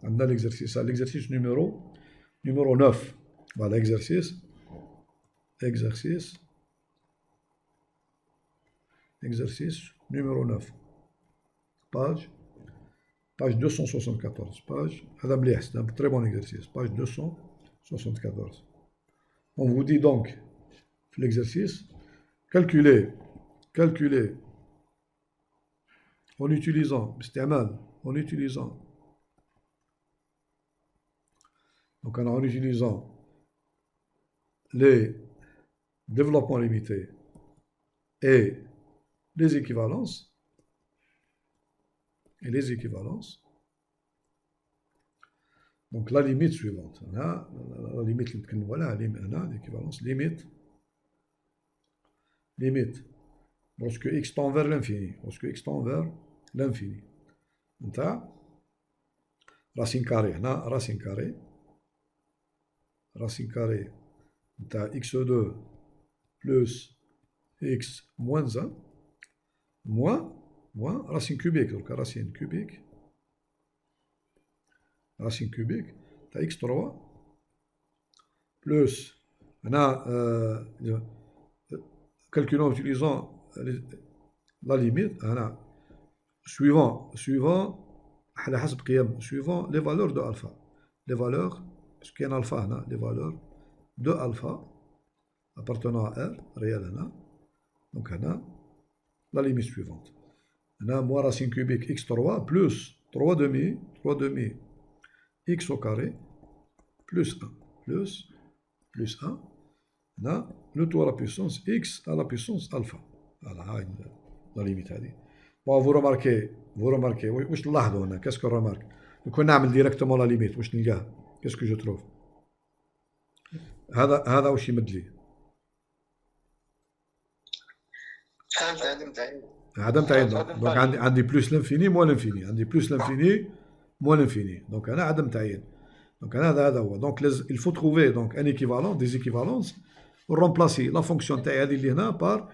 عندنا l'exercice numéro 9 voilà exercice numéro 9 page 274 هذا مليح c'est un très bon exercice page 274 on vous dit donc l'exercice calculer en utilisant donc en utilisant les développements limités et les équivalences donc la limite suivante la limite اللي نتكلموا عليها هنا l'équivalence limite lorsque x tend vers l'infini نتاع racine carrée هنا racine carrée نتاع x2 plus x moins 1 moins racine cubique donc racine cubique t'as x3 plus calculons en utilisant la limite suivant les valeurs de alpha parce qu'il y a un alpha les valeurs de alpha appartenant à R réel donc la limite suivante moins racine cubique x3 plus 3 demi x au carré plus 1 le tout à la puissance x à la puissance alpha voilà la limite هذه bon vous remarquez واش نلاحظوا هنا qu'est-ce qu'on remarque نكون نعمل directement la limite واش نلقاه qu'est-ce que je trouve هذا واش يمد لي عدم تعيين دونك عندي بلوس لانفيني موان لانفيني عندي بلوس لانفيني موان لانفيني دونك انا عدم تعيين دونك هذا هو دونك il faut trouver donc un équivalent des équivalences remplacer la fonction تاعي هذه اللي هنا par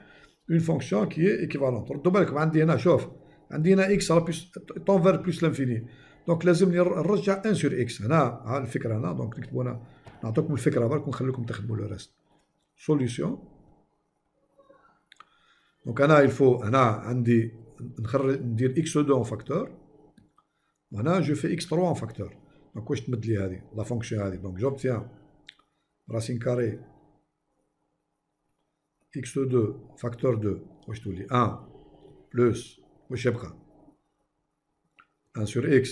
une fonction qui est équivalente. ردوا بالكم عندي هنا شوف عندي هنا x على بلس طون فير بلس لانفيني دونك لازمني نرجع 1 سور x هنا ها الفكره هنا دونك نكتبوا هنا نعطيكم الفكره برك ونخليكم تخدموا لو ريست سوليوشن دونك هنا الفو هنا عندي ندير x2 en facteur وهنا جو في x3 en facteur دونك واش تمد لي هذه لا فونكسيون هذه دونك جوبتيان راسين كاري x2 facteur 2 واش تولي 1 بلس واش يبقى 1 sur x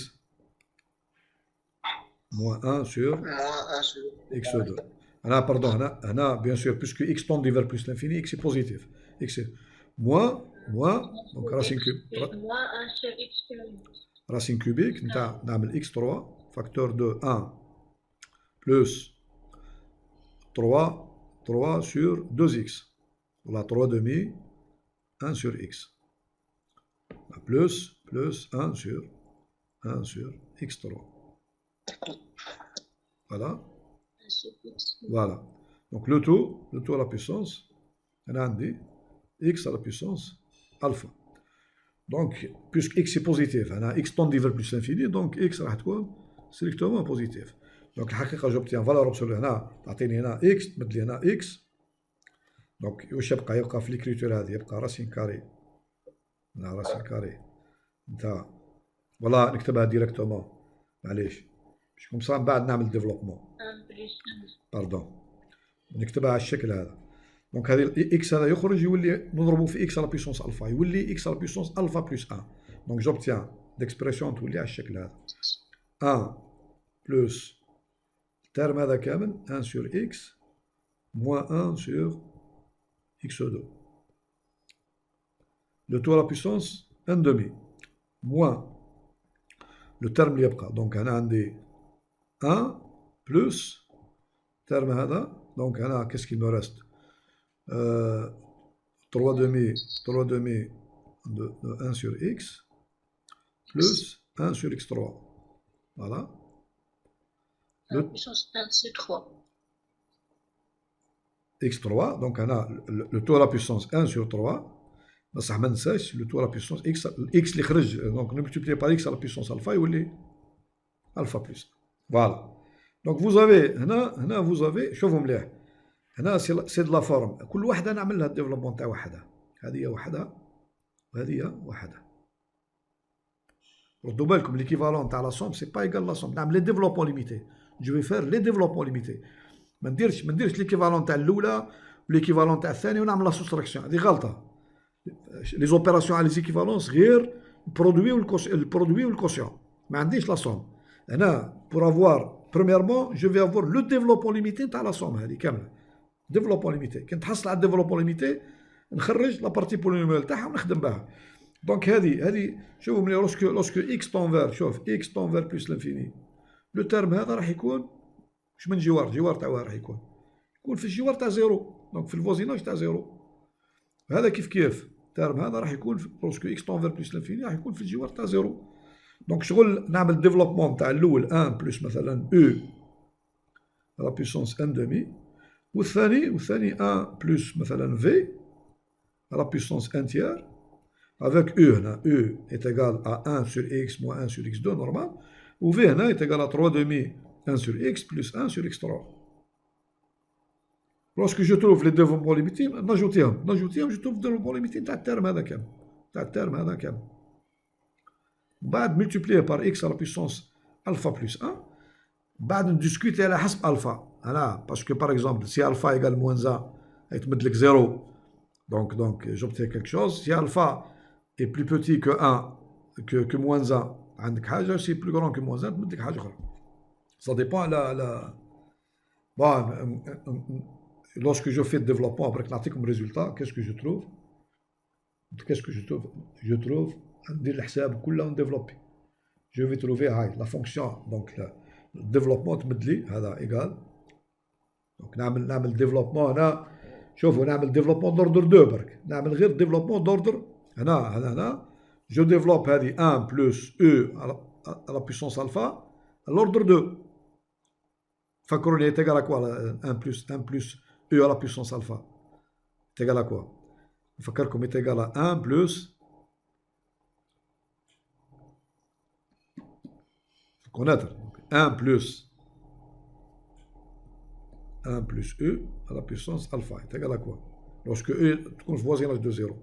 moins 1 sur moins 1 sur x2 هنا باردون هنا بيان سور بيسكو x tend vers plus l'infini x est positif x est moins donc racine Moins 1 sur x cube. racine cubique نتاع نعمل x3 facteur de 1 plus 3 sur 2x voilà 3 demi 1 sur x plus 1 sur x3 voilà 1 sur x cube. voilà donc le tout à la puissance هنا عندي x à la puissance alpha donc puisque x est positif هنا x tend vers plus l'infini donc x راح تكون strictement positif donc الحقيقه جبت فالور ابسولو هنا تعطيني هنا x تمد لي هنا x donc واش يبقى في ليكريتور هذه يبقى راسين كاري هنا راسين كاري نتاع فوالا نكتبها ديريكتومون معليش باش كوم سا من بعد نعمل ديفلوبمون 1 plus 1. باردون نكتبها على الشكل هذا دونك هذه اكس هذا يخرج يولي نضربو في اكس على بيسونس الفا يولي اكس على بيسونس الفا بلس 1 دونك جوبتيان ديكسبرسيون تولي على الشكل هذا 1 بلس الترم هذا كامل 1 سور اكس موان 1 سور اكس 2 لو تو على بيسونس 1 demi موان لو ترم اللي يبقى دونك هنا عندي 1 بلس الترم هذا دونك هنا كيس كي مو ريست 3 demi de 1 sur x plus 1 sur x3 voilà La puissance 1 sur 3. x3 donc هنا le tout à la puissance 1 sur 3 بصح ما ننساش le tout à la puissance x x اللي خرج donc multiplié par x à la puissance alpha يولي alpha plus voilà donc vous avez هنا vous avez شوفوا مليح هنا سي دو لا فورم كل وحده نعمل لها الديفلوبمون تاع وحدها هذه وحدها وهذه وحدها ردوا بالكم ليكيفالون تاع لا سوم سي با ايكال لا سوم نعمل لي ديفلوبمون ليميتي جو في فير لي ديفلوبمون ليميتي ما نديرش ليكيفالون تاع الاولى وليكيفالون تاع الثانيه ونعمل لا سوستراكسيون هذه غلطه لي زوبيراسيون على لي زيكيفالونس غير البرودوي والكوسيون ما عنديش لا سوم هنا بور افوار بريميرمون جو في افوار لو ديفلوبمون ليميتي تاع لا سوم هذه كامله ديفلوبمون ليميتي كي نتحصل على الديفلوبمون ليميتي نخرج لا بارتي بولينوميال تاعها ونخدم بها دونك هذه شوفوا ملي لوسكو اكس طون فير شوف اكس طون فير بلس لانفيني لو تيرم هذا راح يكون واش من جوار تاع راح يكون في الجوار تاع زيرو دونك في الفوزيناج تاع زيرو هذا كيف التيرم هذا راح يكون لوسكو اكس طون فير بلس لانفيني راح يكون في الجوار تاع زيرو دونك شغل نعمل ديفلوبمون تاع الاول 1 بلس مثلا او لا بيسونس 1 demi والثاني 1 بلس مثلا في à la puissance 1 tiers avec E هنا E est égal à 1 sur x moins 1 sur x2 normal و V هنا est égal à 3 demi 1 sur x plus 1 sur x3 lorsque je trouve les développements limités نجوتيهم je trouve développement limité تاع الترم هذا كامل بعد multiplié par x à la puissance alpha plus 1 بعد ندiscuter على حسب الفا هنا باسكو باغ اكزومبل سي الفا ايكال موان زا يتمد لك زيرو donc j'obtiens quelque chose si alpha est plus petit que 1 que moins 1 عندك حاجه si plus grand que moins 1 تمد لك حاجه اخرى ça dépend على bon lorsque je fais le développement après نعطيكم résultat qu'est-ce que je trouve ندير الحساب كله ونديفلوبي je vais trouver هاي la fonction donc le développement تمد لي هذا ايكال دونك نعمل ديفلوبمون هنا شوفوا نعمل ديفلوبمون دوردر 2 برك نعمل غير ديفلوبمون دوردر هنا جو ديفلوب هذه 1 بلس او على بيسونس الفا لوردر 2 فكروني تيغال كوا 1 بلس او على بيسونس الفا تيغال كوا نفكركم est égal à 1 plus faut connaître 1 plus E à la puissance alpha est égal à quoi? Lorsque E تكون في voisinage de 0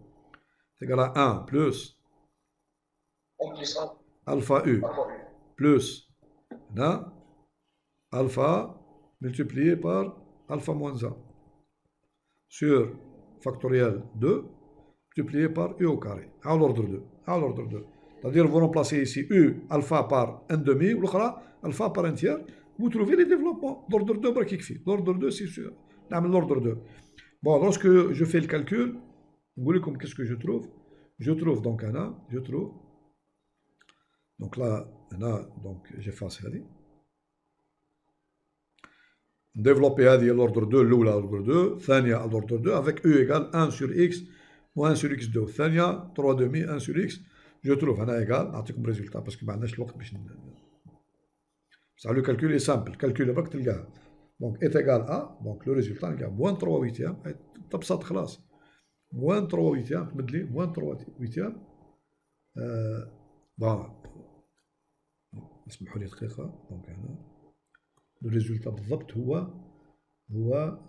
est égal à 1 plus 1 plus 1. alpha U plus là, alpha multiplié par alpha moins 1 sur factoriel 2 multiplié par U au carré à l'ordre 2. C'est-à-dire vous remplacez ici U alpha par 1 demi ou l'autre alpha par 1 tiers. Vous trouvez les développements. L'ordre 2, l'ordre 2, c'est sûr. L'ordre 2. Bon, lorsque je fais le calcul, vous voulez comme qu'est-ce que je trouve? Je trouve donc je trouve. Donc là, donc j'efface هذه. Développer هذه l'ordre 2, l'oula l'ordre 2, ثانية l'ordre 2, avec U égale 1 sur X moins 1 sur X2. ثانية 3 demi 1 sur X. Je trouve هنا égal, نعطيكم résultat parce que ما عندناش الوقت باش le calcul est simple. Le calcul est برك donc est égal à, donc le résultat est moins 3 huitièmes. تبسط خلاص. moins 3 huitièmes تمد لي moins 3 huitièmes. bon اسمحوا لي دقيقة. donc هنا le résultat بالضبط هو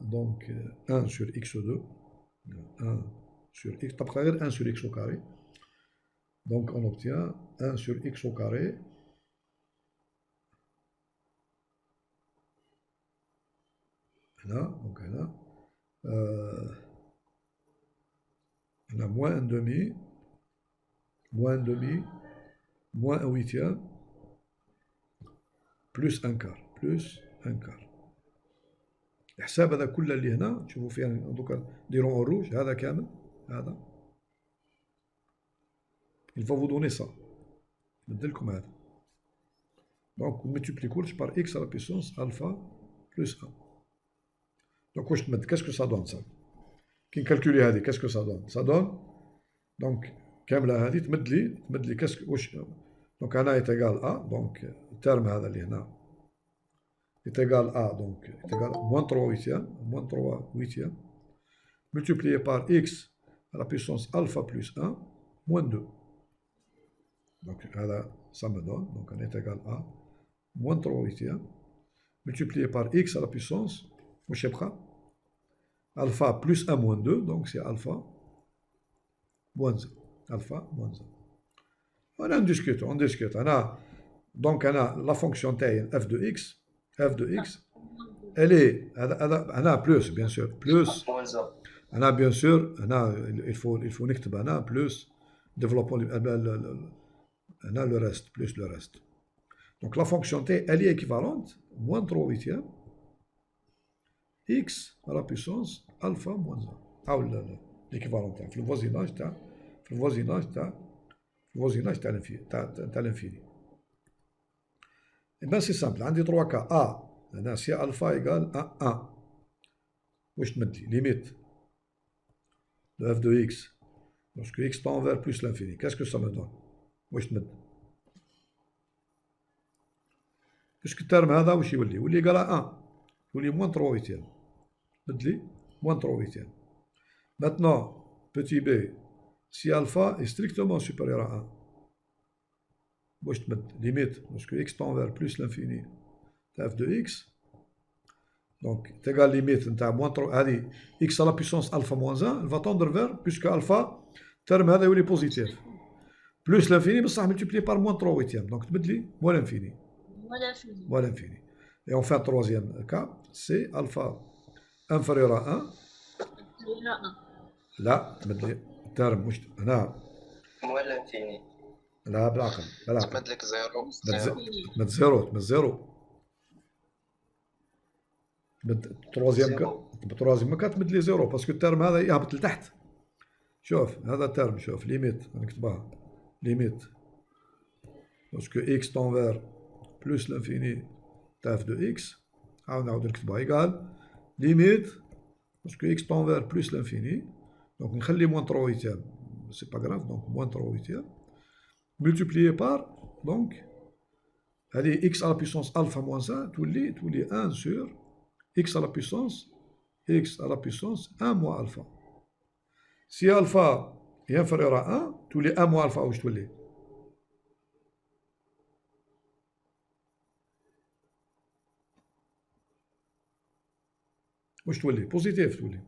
donc 1 sur x2 1 sur x تبقى غير 1 sur x au carré. donc on obtient 1 sur x au carré هنا donc هنا هنا moins 1 demi moins 1 huitième plus 1 quart الحساب هذا كله اللي هنا تشوفوا فيه دوكا نديرو اون روج هذا كامل هذا il va vous donner ça نبدلكم هذا donc multipliez كلش par x à la puissance alpha plus 1 donc واش تمد qu'est-ce que ça donne ça كي نكالكولي هذه qu'est-ce que ça donne donc كامله هذه تمد لي كاسك واش donc هنا est égal à donc الترم هذا اللي هنا est égal à donc est égal à moins 3 huitièmes multiplié par x à la puissance alpha plus 1 moins 2 donc ça me donne donc on est égal à moins 3 huitièmes multiplié par x à la puissance واش يبقى alpha plus 1 moins 2 donc c'est alpha moins 1 on discute أنا donc la fonction تاعي f de x elle est هنا plus bien sûr plus هنا bien sûr هنا il faut نكتب هنا plus développons هنا le reste plus le reste donc la fonction t elle est équivalente moins 3 huitièmes x à la puissance alpha moins 1 أو l'équivalent تاع في الفوزيناج تاع l'infini. Et bien c'est simple, عندي 3 cas A هنا si alpha égale à 1 واش تمد لي limite de f de x lorsque x tend vers plus l'infini qu'est-ce que ça me donne واش تمد puisque الترم هذا واش يولي égal à 1 يولي moins 3 huitièmes تمد لي moins 3 huitièmes. Maintenant petit b si alpha est strictement supérieur à 1 واش تمد limite lorsque x tend vers plus l'infini de f de x donc تلقى limite نتاع moins 3 هذه x à la puissance alpha moins 1 elle va tendre vers puisque alpha terme هذا يولي positif plus l'infini بصح multiplié par moins 3 huitièmes donc تمد لي moins l'infini et enfin troisième cas c'est alpha inférieur à 1 لا تمد لي terme مش هنا moins l'infini لا بالعقل تمد لك تمد زيرو تروازيام كا تمد لي زيرو باسكو الترم هذا يهبط لتحت شوف هذا الترم شوف ليميت نكتبها ليميت باسكو اكس تون فير بلوس لانفيني تاع اف دو اكس نعاود نكتبها ايكال ليميت باسكو اكس تون فير بلوس لانفيني دونك نخلي موان 3 huitièmes سي با غراف دونك موان 3 huitièmes multiplié par donc هذه x à la puissance alpha moins 1 تولي 1 sur x à la puissance 1 moins alpha Si alpha est inférieur à 1, تولي 1 moins alpha واش تولي؟ واش تولي؟ بوزيتيف تولي.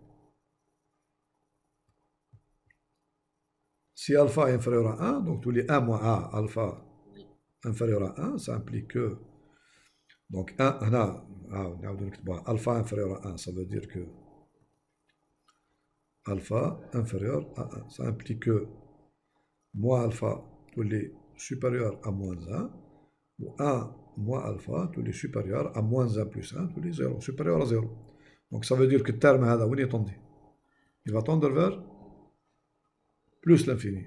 Si alpha est inférieur à 1, donc تولي 1 moins A alpha inférieur à 1, ça implique que donc 1 هنا نعاودو نكتبوها alpha inférieur à 1, ça veut dire que alpha inférieur à 1, ça implique que moins alpha تولي supérieur à moins 1 ou 1 moins alpha تولي supérieur à moins 1 plus 1 تولي 0 supérieur à 0. Donc ça veut dire que le terme هذا وين يتندي؟ Il va tendre vers plus l'infini.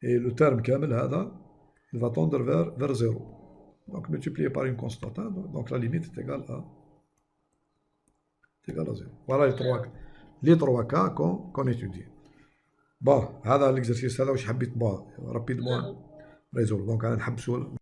Et le terme كامل هذا il va tendre vers 0. Donc multiplié par une constante, hein, donc la limite est égale à 0. Voilà les trois cas qu'on étudie. Bon, هذا l'exercice هذا واش حبيت rapidement résoudre. Donc أنا نحبسو